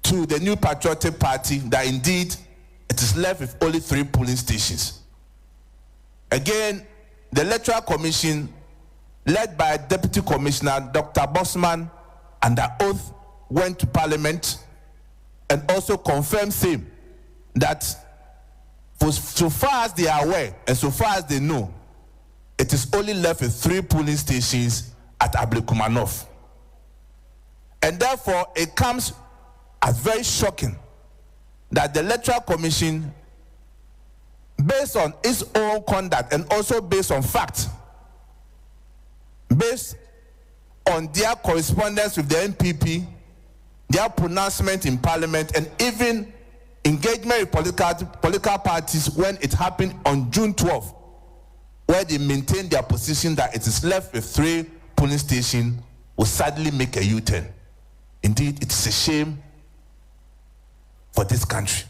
to the New Patriotic Party that indeed it is left with only 3 polling stations. Again, the Electoral Commission, led by Deputy Commissioner Dr. Bosman, under oath, went to Parliament and also confirmed same that so far as they are aware and so far as they know, it is only left with 3 polling stations at Ablekuma North. And therefore, it comes as very shocking that the Electoral Commission, based on its own conduct and also based on facts, based on their correspondence with the NPP, their pronouncement in Parliament, and even engagement with political parties when it happened on June 12th, where they maintained their position that it is left with 3 polling stations, will sadly make a U-turn. Indeed, it is a shame for this country.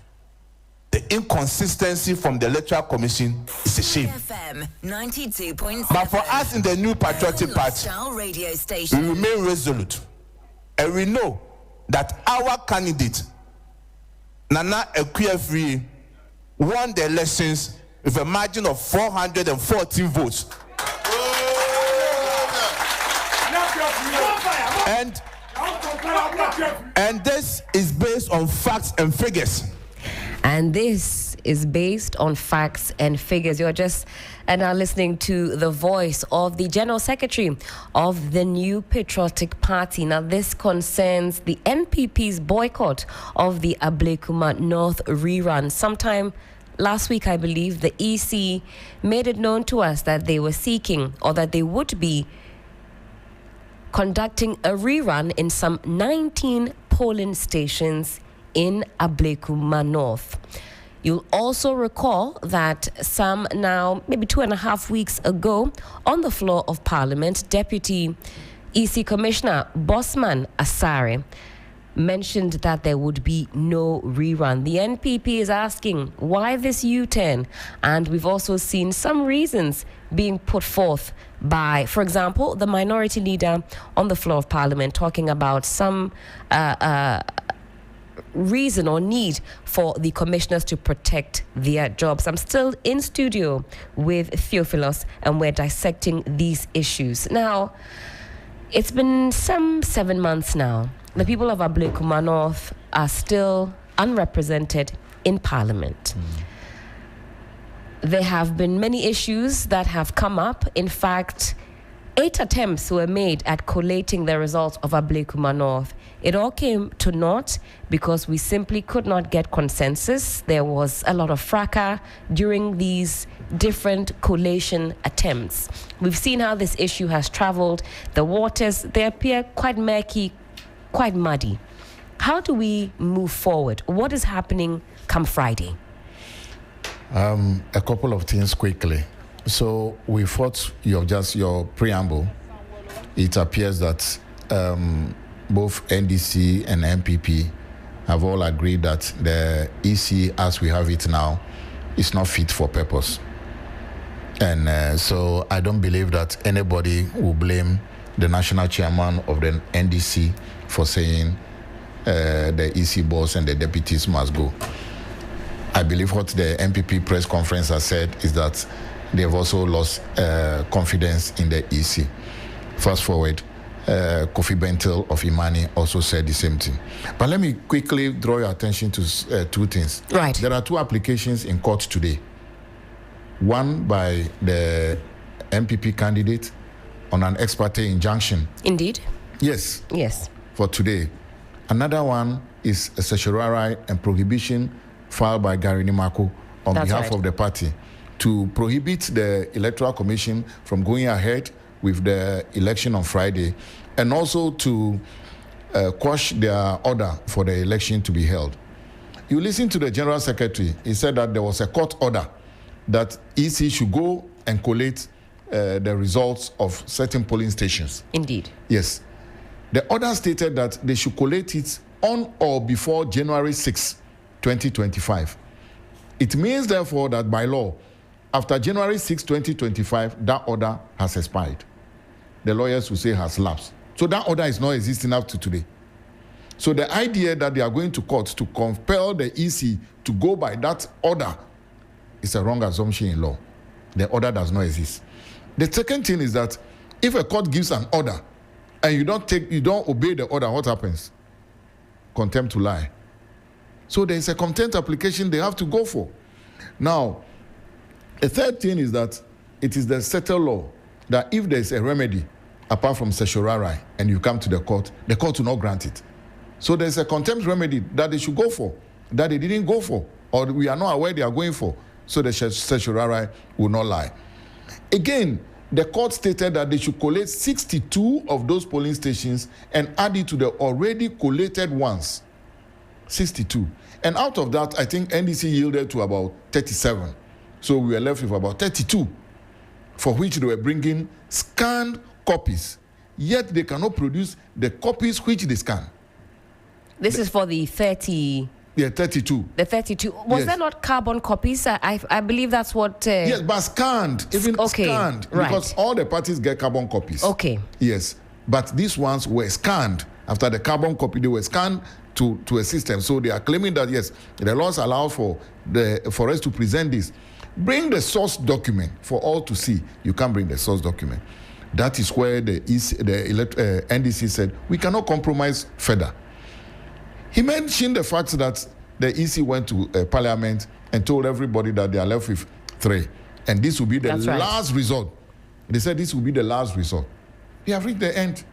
The inconsistency from the Electoral Commission is a shame.
FM 92.7.
But for us in the New Patriotic Party,
radio
we
station.
remain resolute. And we know that our candidate, Nana Ekuafri, won the elections with a margin of 414 votes. And this is based on facts and figures.
And this is based on facts and figures. You're just now listening to the voice of the General Secretary of the New Patriotic Party. Now, this concerns the NPP's boycott of the Ablekuma North rerun. Sometime last week, I believe, the EC made it known to us that they were seeking, or that they would be conducting a rerun in some 19 polling stations in Ablekuma North. You'll also recall that some now, maybe 2.5 weeks ago, on the floor of Parliament, Deputy EC Commissioner Bosman Asare mentioned that there would be no rerun. The NPP is asking why this U-turn, and we've also seen some reasons being put forth by, for example, the minority leader on the floor of Parliament, talking about some reason or need for the commissioners to protect their jobs. I'm still in studio with Theophilus, and we're dissecting these issues. Now, it's been some 7 months now. The people of Ablekuma North are still unrepresented in Parliament. There have been many issues that have come up. In fact, 8 attempts were made at collating the results of Ablekuma North. It all came to naught because we simply could not get consensus. There was a lot of fracas during these different collation attempts. We've seen how this issue has traveled. The waters, they appear quite murky, quite muddy. How do we move forward? What is happening come Friday?
A couple of things quickly. So we thought your preamble. It appears that both NDC and MPP have all agreed that the EC, as we have it now, is not fit for purpose. And so I don't believe that anybody will blame the national chairman of the NDC for saying the EC boss and the deputies must go. I believe what the MPP press conference has said is that they've also lost confidence in the EC. Fast forward, Kofi Bentil of Imani also said the same thing. But let me quickly draw your attention to 2 things.
Right.
There are 2 applications in court today. One by the MPP candidate on an ex parte injunction.
Indeed.
Yes.
Yes.
For today. Another one is a certiorari and prohibition filed by Gary Nimako on behalf of the party to prohibit the Electoral Commission from going ahead with the election on Friday, and also to quash their order for the election to be held. You listen to the General Secretary. He said that there was a court order that EC should go and collate the results of certain polling stations.
Indeed.
Yes. The order stated that they should collate it on or before January 6, 2025. It means, therefore, that by law, after January 6, 2025, that order has expired. The lawyers will say has lapsed. So that order is not existing up to today. So the idea that they are going to court to compel the EC to go by that order is a wrong assumption in law. The order does not exist. The second thing is that if a court gives an order and you don't obey the order, what happens? Contempt to lie. So there is a contempt application they have to go for. Now, a third thing is that it is the settled law that if there is a remedy apart from certiorari and you come to the court will not grant it. So there is a contempt remedy that they should go for, that they didn't go for, or we are not aware they are going for. So the certiorari will not lie. Again, the court stated that they should collate 62 of those polling stations and add it to the already collated ones. 62. And out of that, I think NDC yielded to about 37. So we were left with about 32, for which they were bringing scanned copies. Yet they cannot produce the copies which they scan.
This is for the 30...
Yeah, 32.
The 32. Was there not carbon copies? I believe that's what...
Yes, but scanned. Even scanned.
Right.
Because all the parties get carbon copies.
Okay.
Yes. But these ones were scanned. After the carbon copy, they were scanned to a system. So they are claiming that, yes, the laws allow for us to present this. Bring the source document for all to see. You can't bring the source document. That is where the NDC said, we cannot compromise further. He mentioned the fact that the EC went to Parliament and told everybody that they are left with 3. And this will be the last resort. They said this will be the last resort. They have reached the end.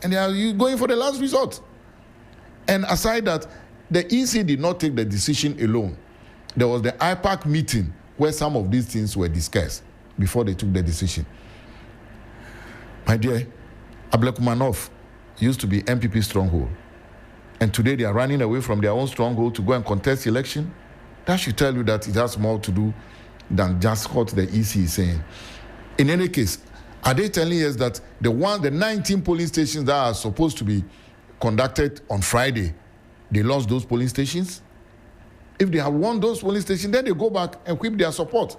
And they are going for the last resort. And aside that, the EC did not take the decision alone. There was the IPAC meeting where some of these things were discussed before they took the decision. My dear, Ayawaso North used to be MPP stronghold. And today they are running away from their own stronghold to go and contest election. That should tell you that it has more to do than just what the EC is saying. In any case, are they telling us that the 19 polling stations that are supposed to be conducted on Friday, they lost those polling stations? If they have won those polling stations, then they go back and whip their support.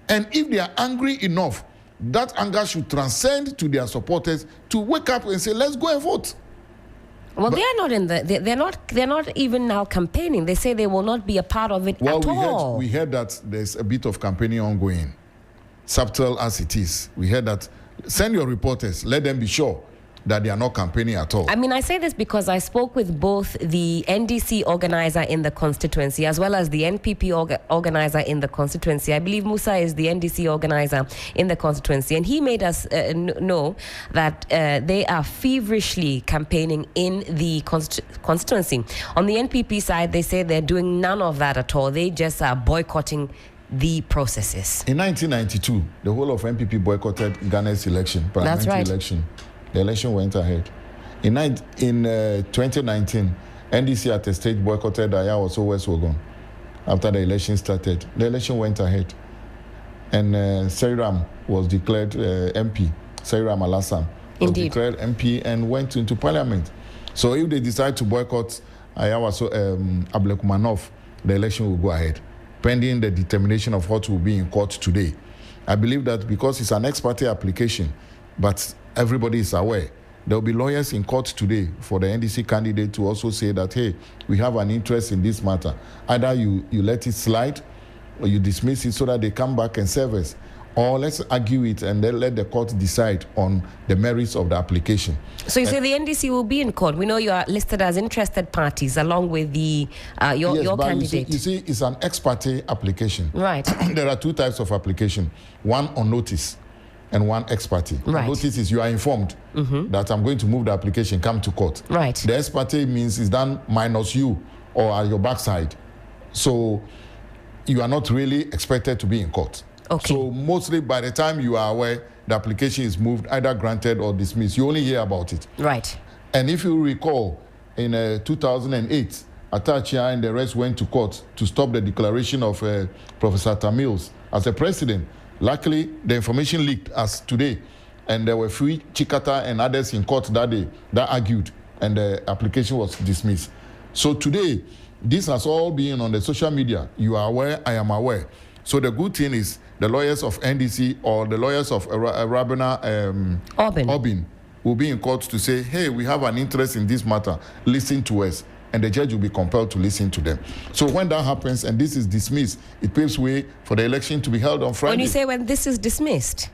And if they are angry enough, that anger should transcend to their supporters to wake up and say, let's go and vote.
Well, they are not in the. They're not even now campaigning. They say they will not be a part of it at all.
We heard that there's a bit of campaigning ongoing, subtle as it is. We heard that. Send your reporters. Let them be sure that they are not campaigning at all.
I mean, I say this because I spoke with both the NDC organizer in the constituency as well as the NPP organizer in the constituency. I believe Musa is the NDC organizer in the constituency, and he made us know that they are feverishly campaigning in the constituency. On the NPP side, they say they're doing none of that at all. They just are boycotting the processes.
In 1992, the whole of NPP boycotted Ghana's election, parliamentary election. The election went ahead. In 2019, NDC at a stage boycotted Ayawaso West Wogon. After the election started, the election went ahead. And Seiram was declared MP. Seiram Alassane was declared MP and went into parliament. So if they decide to boycott Ayawaso North, the election will go ahead, pending the determination of what will be in court today. I believe that because it's an ex parte application, but everybody is aware, there will be lawyers in court today for the NDC candidate to also say that, hey, we have an interest in this matter. Either you let it slide or you dismiss it so that they come back and serve us. or let's argue it and then let the court decide on the merits of the application.
So you say the NDC will be in court. We know you are listed as interested parties along with the your candidate.
You see, it's an ex parte application.
Right.
There are two types of application: one on notice and one ex parte.
Right.
Notice is you are informed that I'm going to move the application, come to court.
Right.
The ex parte means it's done minus you or at your backside. So you are not really expected to be in court.
Okay.
So mostly by the time you are aware, the application is moved, either granted or dismissed. You only hear about it.
Right.
And if you recall, in 2008, Atachia and the rest went to court to stop the declaration of Professor Tamils as a president. Luckily, the information leaked as today, and there were three Chikata and others in court that day that argued, and the application was dismissed. So today, this has all been on the social media. You are aware, I am aware. So the good thing is the lawyers of NDC or the lawyers of Rabina Obin will be in court to say, hey, we have an interest in this matter, listen to us. And the judge will be compelled to listen to them. So when that happens and this is dismissed, it paves way for the election to be held on Friday.
When you say when this is dismissed?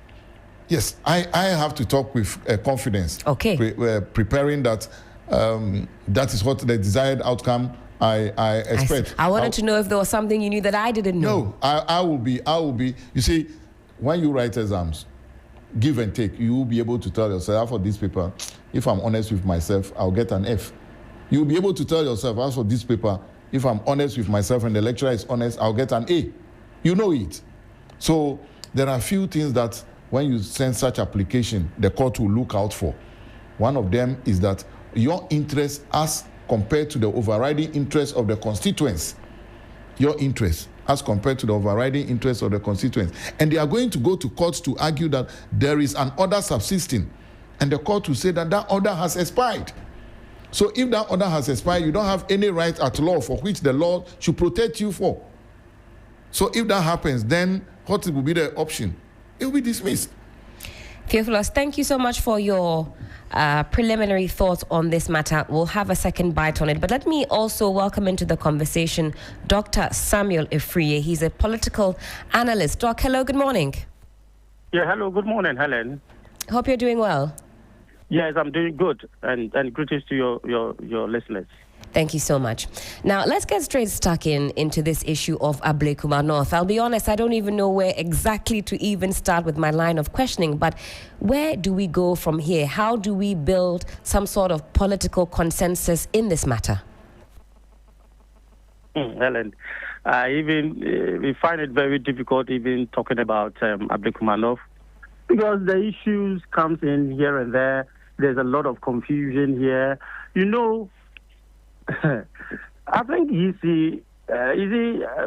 Yes, I have to talk with confidence.
Okay.
Preparing that that is what the desired outcome I expect.
I wanted to know if there was something you knew that I didn't know.
No, I will be. You see, when you write exams, give and take, you will be able to tell yourself, for this paper, if I'm honest with myself, I'll get an F. You'll be able to tell yourself, as for this paper, if I'm honest with myself and the lecturer is honest, I'll get an A. You know it. So there are a few things that when you send such application, the court will look out for. One of them is that your interest as compared to the overriding interest of the constituents, your interest as compared to the overriding interest of the constituents. And they are going to go to courts to argue that there is an order subsisting, and the court will say that that order has expired. So if that order has expired, you don't have any right at law for which the law should protect you for. So if that happens, then what will be the option? It will be dismissed.
Theophilus, thank you so much for your preliminary thoughts on this matter. We'll have a second bite on it. But let me also welcome into the conversation Dr. Samuel Efriye. He's a political analyst. Doc, hello, good morning.
Yeah, hello, good morning, Helen.
Hope you're doing well.
Yes, I'm doing good, and greetings to your listeners.
Thank you so much. Now, let's get straight stuck into this issue of Ayawaso North. I'll be honest, I don't even know where exactly to even start with my line of questioning, but where do we go from here? How do we build some sort of political consensus in this matter?
Helen, we find it very difficult even talking about Ayawaso North, because the issues comes in here and there. There's a lot of confusion here. You know, I think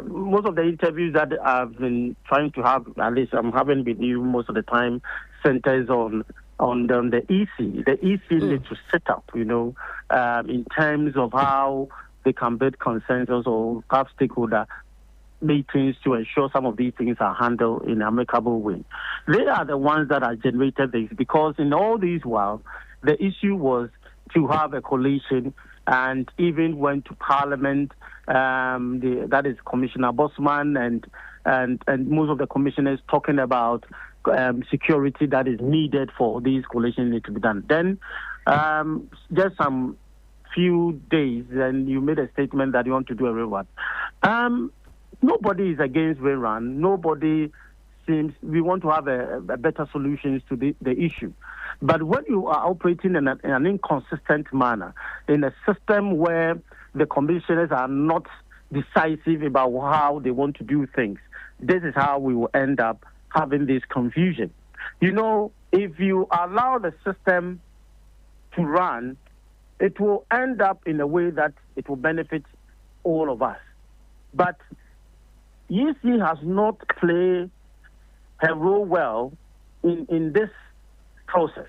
most of the interviews that I've been trying to have, at least I'm having with you most of the time, centers on the EC. The EC needs to set up, in terms of how they can build consensus or have stakeholder meetings to ensure some of these things are handled in an amicable way. They are the ones that have generated this, because in all these while, the issue was to have a coalition, and even went to Parliament. That is Commissioner Bosman and most of the commissioners talking about security that is needed for these coalitions to be done. Then, just some few days, and you made a statement that you want to do a rerun. Nobody is against rerun. Nobody seems, we want to have a better solutions to the issue. But when you are operating in an inconsistent manner, in a system where the commissioners are not decisive about how they want to do things, this is how we will end up having this confusion. If you allow the system to run, it will end up in a way that it will benefit all of us. But EC has not played her role well in this process.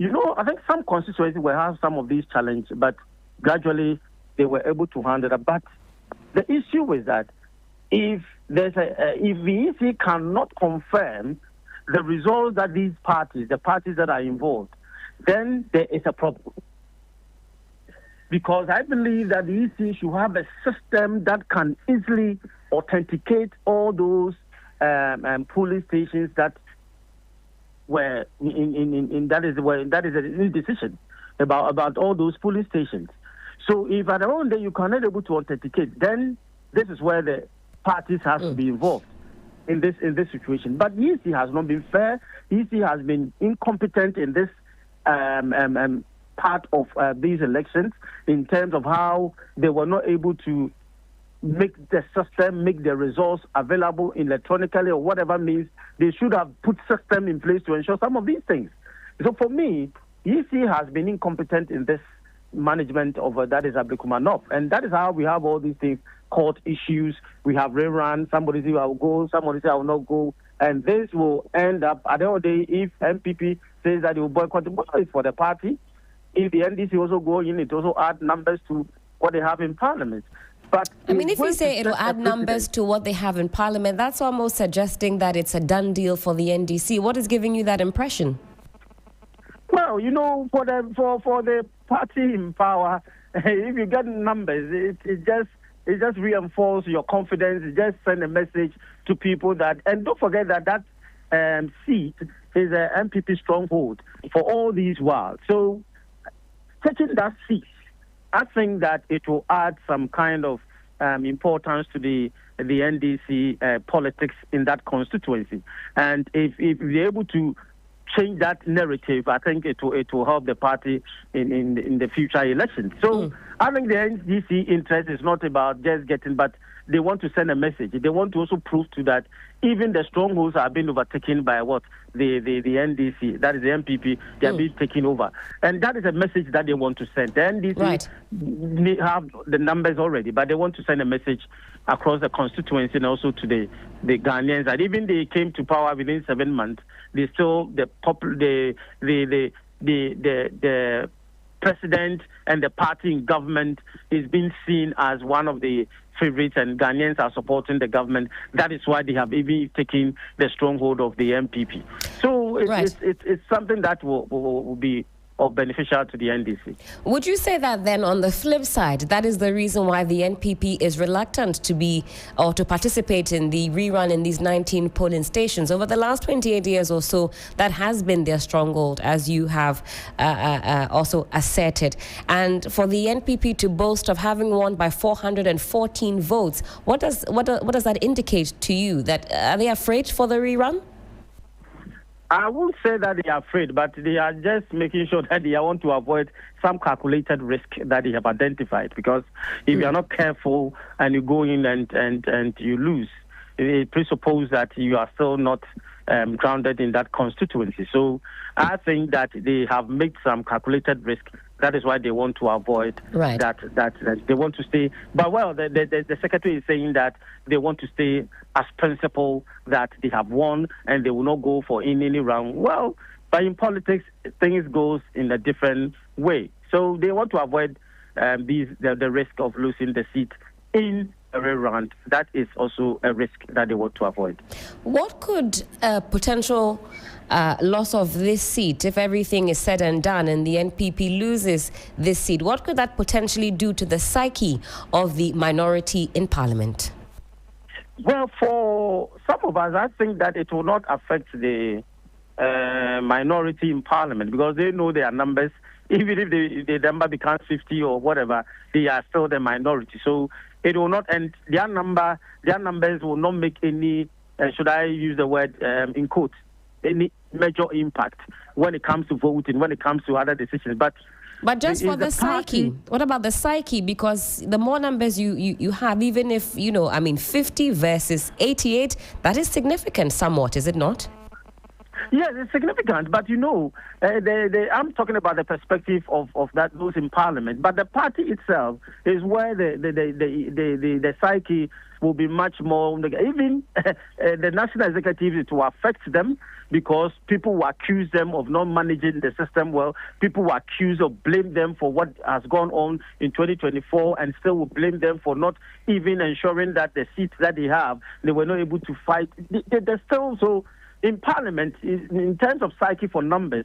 I think some constituencies will have some of these challenges, but gradually they were able to handle it. But the issue is that if the EC cannot confirm the results that the parties that are involved, then there is a problem. Because I believe that the EC should have a system that can easily authenticate all those polling stations that were that is an indecision about all those polling stations. So if at the end of the day you cannot able to authenticate, then this is where the parties have to be involved in this situation. But the EC has not been fair. The EC has been incompetent in this part of these elections in terms of how they were not able to make the system, make the results available electronically or whatever means. They should have put system in place to ensure some of these things. So for me, EC has been incompetent in this management of that is Ayawaso North. And that is how we have all these things, court issues. We have rerun. Somebody say I will go, somebody say I will not go. And this will end up, at the end of the day, if MPP says that they will boycott, it's for the party. If the NDC also go in, it also add numbers to what they have in Parliament. But
I mean, if you say it'll add numbers to what they have in Parliament, that's almost suggesting that it's a done deal for the NDC. What is giving you that impression?
Well, you know, for the party in power, if you get numbers, it just reinforces your confidence. It just send a message to people that, and don't forget that seat is a MPP stronghold for all these while. So, taking that seat, I think that it will add some kind of importance to the NDC politics in that constituency. And if they're able to change that narrative, I think it will help the party in the future elections. So I think the NDC interest is not about just getting, but they want to send a message. They want to also prove to that even the strongholds are being overtaken by what? The NDC, that is the MPP, they are being taken over. And that is a message that they want to send. The NDC have the numbers already, but they want to send a message across the constituency and also to the Ghanaians that even they came to power within 7 months, they still the president and the party in government is being seen as one of the favorites, and Ghanaians are supporting the government. That is why they have even taken the stronghold of the MPP. So it's something that will be beneficial to the NDC.
Would you say that then on the flip side, that is the reason why the NPP is reluctant to be or to participate in the rerun in these 19 polling stations? Over the last 28 years or so, that has been their stronghold, as you have also asserted. And for the NPP to boast of having won by 414 votes, what does that indicate to you? That are they afraid for the rerun?
I won't say that they are afraid, but they are just making sure that they want to avoid some calculated risk that they have identified. Because if you are not careful and you go in and you lose, it presupposes that you are still not grounded in that constituency. So I think that they have made some calculated risk. That is why they want to avoid that they want to stay. But the secretary is saying that they want to stay as principle that they have won and they will not go for any round. Well, but in politics, things goes in a different way. So they want to avoid the risk of losing the seat in a round. That is also a risk that they want to avoid.
What could a potential loss of this seat, if everything is said and done and the NPP loses this seat, what could that potentially do to the psyche of the minority in Parliament?
Well, for some of us, I think that it will not affect the minority in Parliament because they know their numbers. Even if the number becomes 50 or whatever, they are still the minority. So it will not, and their numbers will not make any, should I use the word in quotes, any major impact when it comes to voting, when it comes to other decisions. But
just for the psyche, what about the psyche? Because the more numbers you have, even if, 50 versus 88, that is significant somewhat, is it not?
Yes, it's significant, but I'm talking about the perspective of those in Parliament. But the party itself is where the psyche will be much more. Even the national executive, it will affect them because people will accuse them of not managing the system well. People will accuse or blame them for what has gone on in 2024, and still will blame them for not even ensuring that the seats that they have, they were not able to fight. They're still so. In Parliament, in terms of psyche for numbers,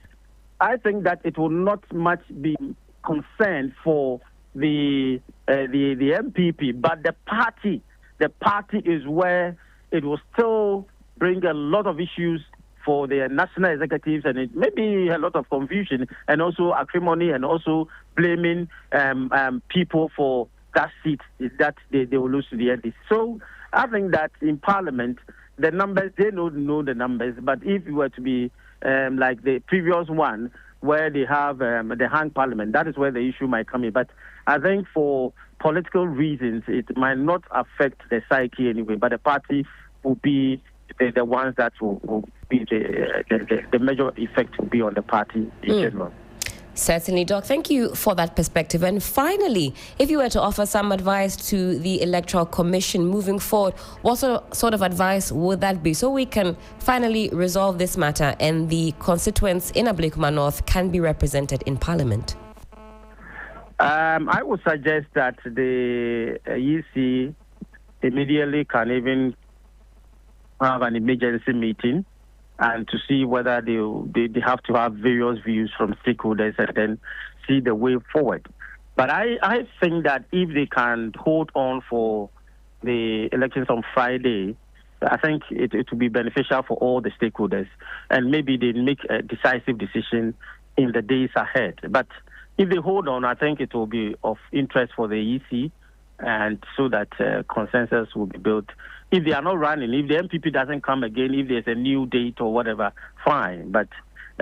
I think that it will not much be concerned for the MPP, but the party is where it will still bring a lot of issues for the national executives, and it may be a lot of confusion and also acrimony and also blaming people for that seat that they will lose to the NDC. So I think that in Parliament, the numbers, they know the numbers, but if it were to be like the previous one, where they have the hang Parliament, that is where the issue might come in. But I think for political reasons, it might not affect the psyche anyway, but the party will be the ones that will be the major effect will be on the party in general.
Certainly, Doc. Thank you for that perspective. And finally, if you were to offer some advice to the Electoral Commission moving forward, what sort of advice would that be so we can finally resolve this matter and the constituents in Ablekuma North can be represented in Parliament?
I would suggest that the EC immediately can even have an emergency meeting and to see whether they have to have various views from stakeholders and then see the way forward. But I think that if they can hold on for the elections on Friday, I think it will be beneficial for all the stakeholders, and maybe they make a decisive decision in the days ahead. But if they hold on, I think it will be of interest for the EC, and so that consensus will be built. If they are not running, if the MPP doesn't come again, if there's a new date or whatever, fine. But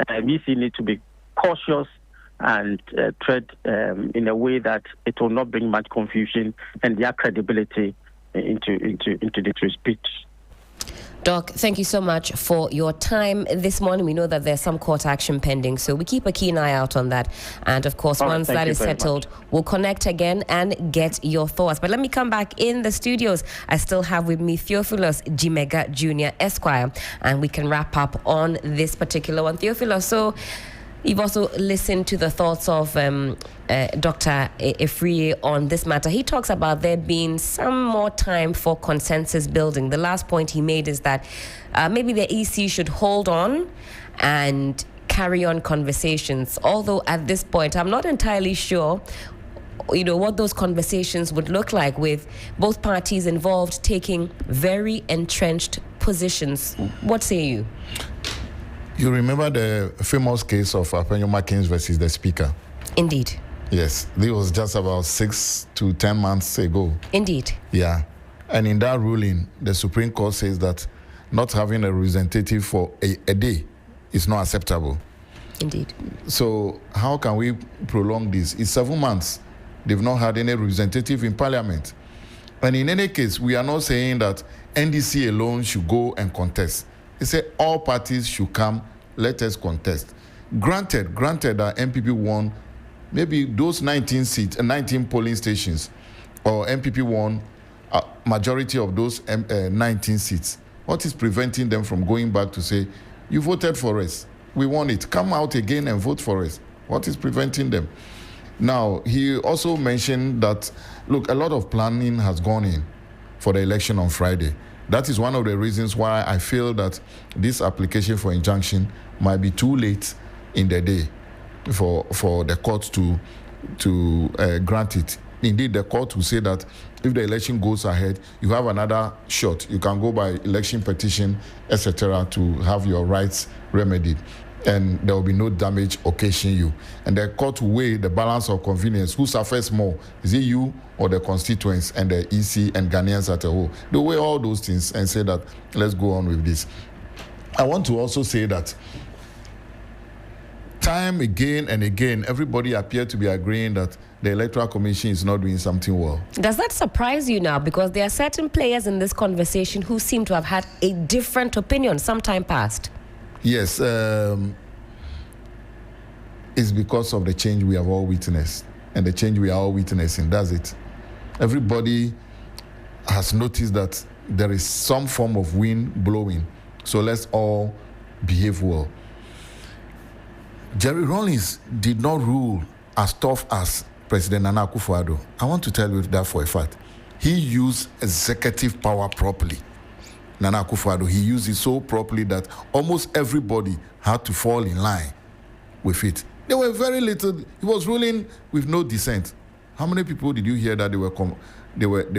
EC need to be cautious and tread in a way that it will not bring much confusion and their credibility into the speech.
Doc, thank you so much for your time this morning. We know that there's some court action pending, so we keep a keen eye out on that. And of course, once that is settled, we'll connect again and get your thoughts. But let me come back in the studios. I still have with me Theophilus Jimega Jr. Esquire, and we can wrap up on this particular one. Theophilus, so you've also listened to the thoughts of Dr. Efrie on this matter. He talks about there being some more time for consensus building. The last point he made is that maybe the EC should hold on and carry on conversations. Although at this point, I'm not entirely sure what those conversations would look like, with both parties involved taking very entrenched positions. What say you?
You remember the famous case of Apenyo Makins versus the Speaker?
Indeed.
Yes, this was just about 6 to 10 months ago.
Indeed.
Yeah. And in that ruling, the Supreme Court says that not having a representative for a day is not acceptable.
Indeed.
So how can we prolong this? It's 7 months. They've not had any representative in Parliament. And in any case, we are not saying that NDC alone should go and contest. They say all parties should come, let us contest. Granted that MPP won maybe those 19 polling stations, or MPP won a majority of those 19 seats. What is preventing them from going back to say, you voted for us, we won it, come out again and vote for us? What is preventing them? Now, he also mentioned that, look, a lot of planning has gone in for the election on Friday. That is one of the reasons why I feel that this application for injunction might be too late in the day for the court to grant it. Indeed, the court will say that if the election goes ahead, you have another shot. You can go by election petition, etc., to have your rights remedied, and there will be no damage occasion you. And the court will weigh the balance of convenience. Who suffers more? Is it you or the constituents and the EC and Ghanaians at a whole? They weigh all those things and say that, let's go on with this. I want to also say that time again and again, everybody appeared to be agreeing that the Electoral Commission is not doing something well.
Does that surprise you now? Because there are certain players in this conversation who seem to have had a different opinion some time past.
Yes, it's because of the change we have all witnessed. And the change we are all witnessing, that's it. Everybody has noticed that there is some form of wind blowing. So let's all behave well. Jerry Rawlings did not rule as tough as President Nana Akufo-Addo. I want to tell you that for a fact. He used executive power properly. Nana Akufo-Addo, he used it so properly that almost everybody had to fall in line with it. There were very little, he was ruling with no dissent. How many people did you hear that they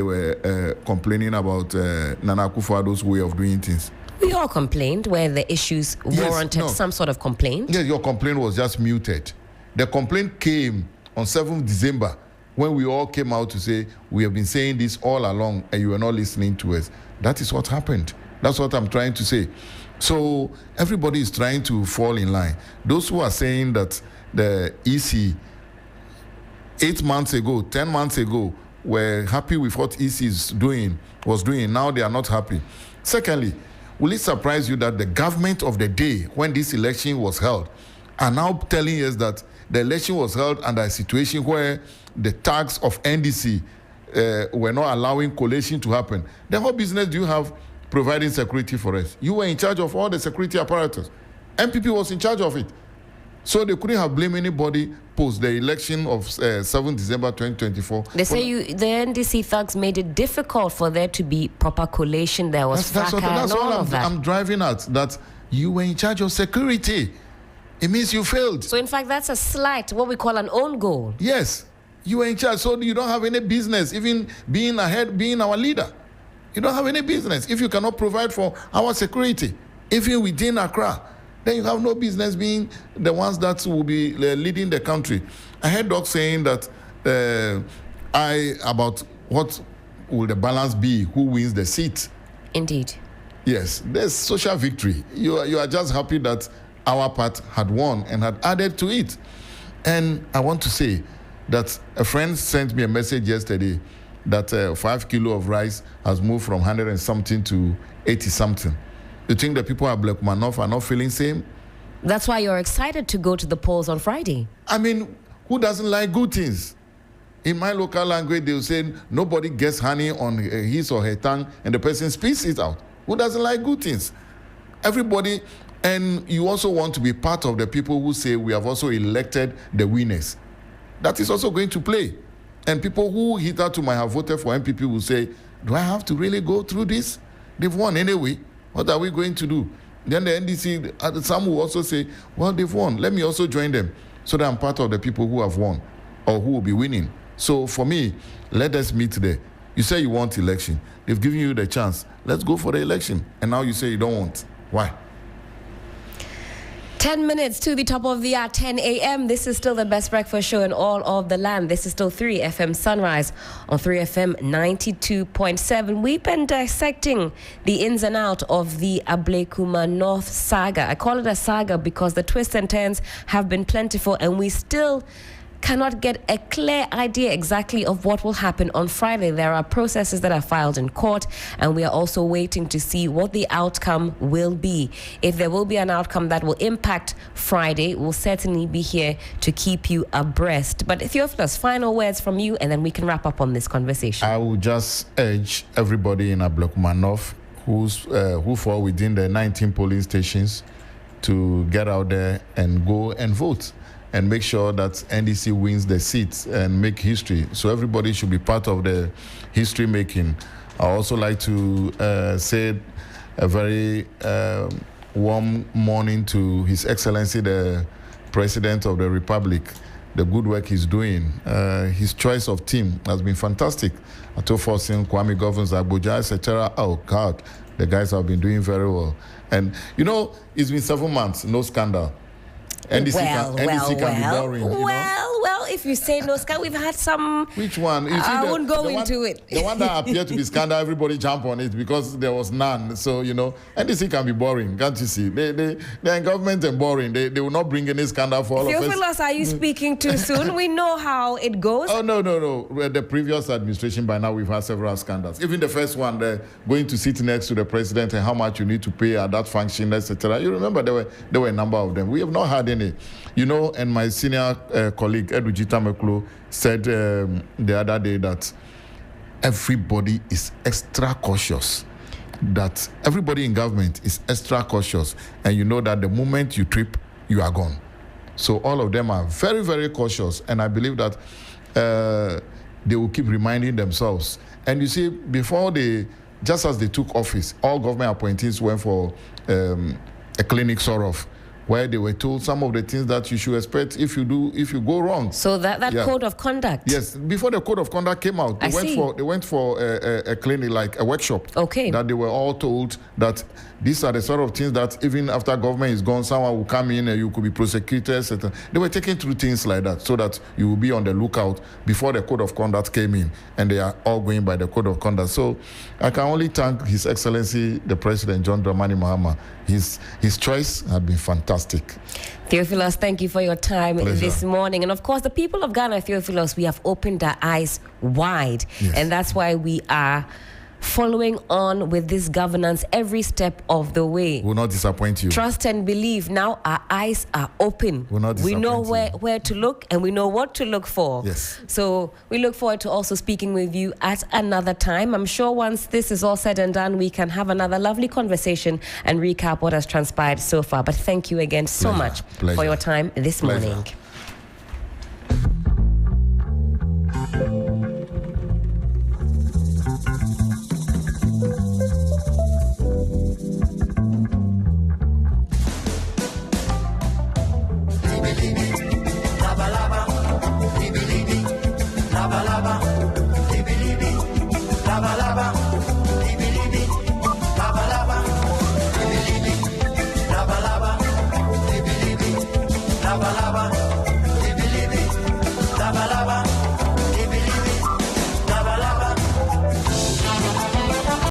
were complaining about Nana Akufo-Addo's way of doing things?
We all complained where the issues warranted some sort of complaint.
Yes, your complaint was just muted. The complaint came on 7th December when we all came out to say, we have been saying this all along and you are not listening to us. That is what happened. That's what I'm trying to say. So everybody is trying to fall in line. Those who are saying that the EC 8 months ago, 10 months ago, were happy with what EC was doing, now they are not happy. Secondly, will it surprise you that the government of the day when this election was held are now telling us that the election was held under a situation where the tags of NDC were not allowing collation to happen? Then what business do you have providing security for us? You were in charge of all the security apparatus. MPP was in charge of it. So they couldn't have blamed anybody post the election of 7th December 2024.
They say the NDC thugs made it difficult for there to be proper collation. There was fracas and all of that.
I'm driving at, that you were in charge of security. It means you failed.
So in fact, that's a slight, what we call an own goal.
Yes, you were in charge, so you don't have any business even being ahead, being our leader. You don't have any business if you cannot provide for our security, even within Accra. Then you have no business being the ones that will be leading the country. I heard Doc saying that about what will the balance be, who wins the seat.
Indeed.
Yes, there's social victory. You are just happy that our part had won and had added to it. And I want to say that a friend sent me a message yesterday that 5 kilos of rice has moved from 100 and something to 80 something. You think the people at Blakuma North are not feeling same?
That's why you're excited to go to the polls on Friday.
I mean, who doesn't like good things? In my local language, they'll say nobody gets honey on his or her tongue and the person spits it out. Who doesn't like good things? Everybody. And you also want to be part of the people who say we have also elected the winners. That is also going to play. And people who hitherto might have voted for MPP will say, do I have to really go through this? They've won anyway. What are we going to do? Then the NDC, some will also say, well, they've won. Let me also join them so that I'm part of the people who have won or who will be winning. So for me, let us meet there. You say you want election. They've given you the chance. Let's go for the election. And now you say you don't want. Why?
10 minutes to the top of the hour, 10 a.m. This is still the best breakfast show in all of the land. This is still 3FM Sunrise on 3FM 92.7. We've been dissecting the ins and outs of the Blakuma North saga. I call it a saga because the twists and turns have been plentiful and we still cannot get a clear idea exactly of what will happen on Friday. There are processes that are filed in court, and we are also waiting to see what the outcome will be. If there will be an outcome that will impact Friday, we'll certainly be here to keep you abreast. But Theophilus, final words from you, and then we can wrap up on this conversation.
I will just urge everybody in Blakuma North who fall within the 19 polling stations to get out there and go and vote. And make sure that NDC wins the seats and make history. So everybody should be part of the history making. I also like to say a very warm morning to His Excellency, the President of the Republic. The good work he's doing. His choice of team has been fantastic. Atoforsin, Kwame Governors, Abuja, etc. Oh, God, the guys have been doing very well. And, you know, it's been 7 months, no scandal. NDC can be boring.
Well, if you say no scandal, we've had some.
Which one?
I won't go into it.
The one that appeared to be scandal, everybody jump on it because there was none. So, you know, NDC can be boring, can't you see? They're in government and boring. They will not bring any scandal for all of us.
Theophilus, are you speaking too soon? We know how it goes.
Oh, no. The previous administration, by now, we've had several scandals. Even the first one, going to sit next to the president and how much you need to pay at that function, etc. You remember there were a number of them. We have not had any. You know, and my senior colleague, Edujita Meklo, said the other day that everybody is extra cautious. That everybody in government is extra cautious. And you know that the moment you trip, you are gone. So all of them are very, very cautious. And I believe that they will keep reminding themselves. And you see, just as they took office, all government appointees went for a clinic sort of, where they were told some of the things that you should expect if you go wrong.
So that code of conduct.
Yes, before the code of conduct came out, they went for a clinic, like a workshop.
Okay.
That they were all told that these are the sort of things that even after government is gone, someone will come in and you could be prosecuted. Etc. They were taking through things like that so that you will be on the lookout before the code of conduct came in, and they are all going by the code of conduct. So I can only thank His Excellency the President John Dramani Mahama. His choice has been fantastic.
Theophilus, thank you for your time this morning. And of course, the people of Ghana, Theophilus, we have opened our eyes wide.
Yes.
And that's why we are following on with this governance every step of the way.
Will not disappoint you.
Trust and believe. Now our eyes are open.
Will not disappoint
we know where to look, and we know what to look for.
Yes.
So we look forward to also speaking with you at another time. I'm sure once this is all said and done, we can have another lovely conversation and recap what has transpired so far. But thank you again so much for your time this morning.
Lava, lava,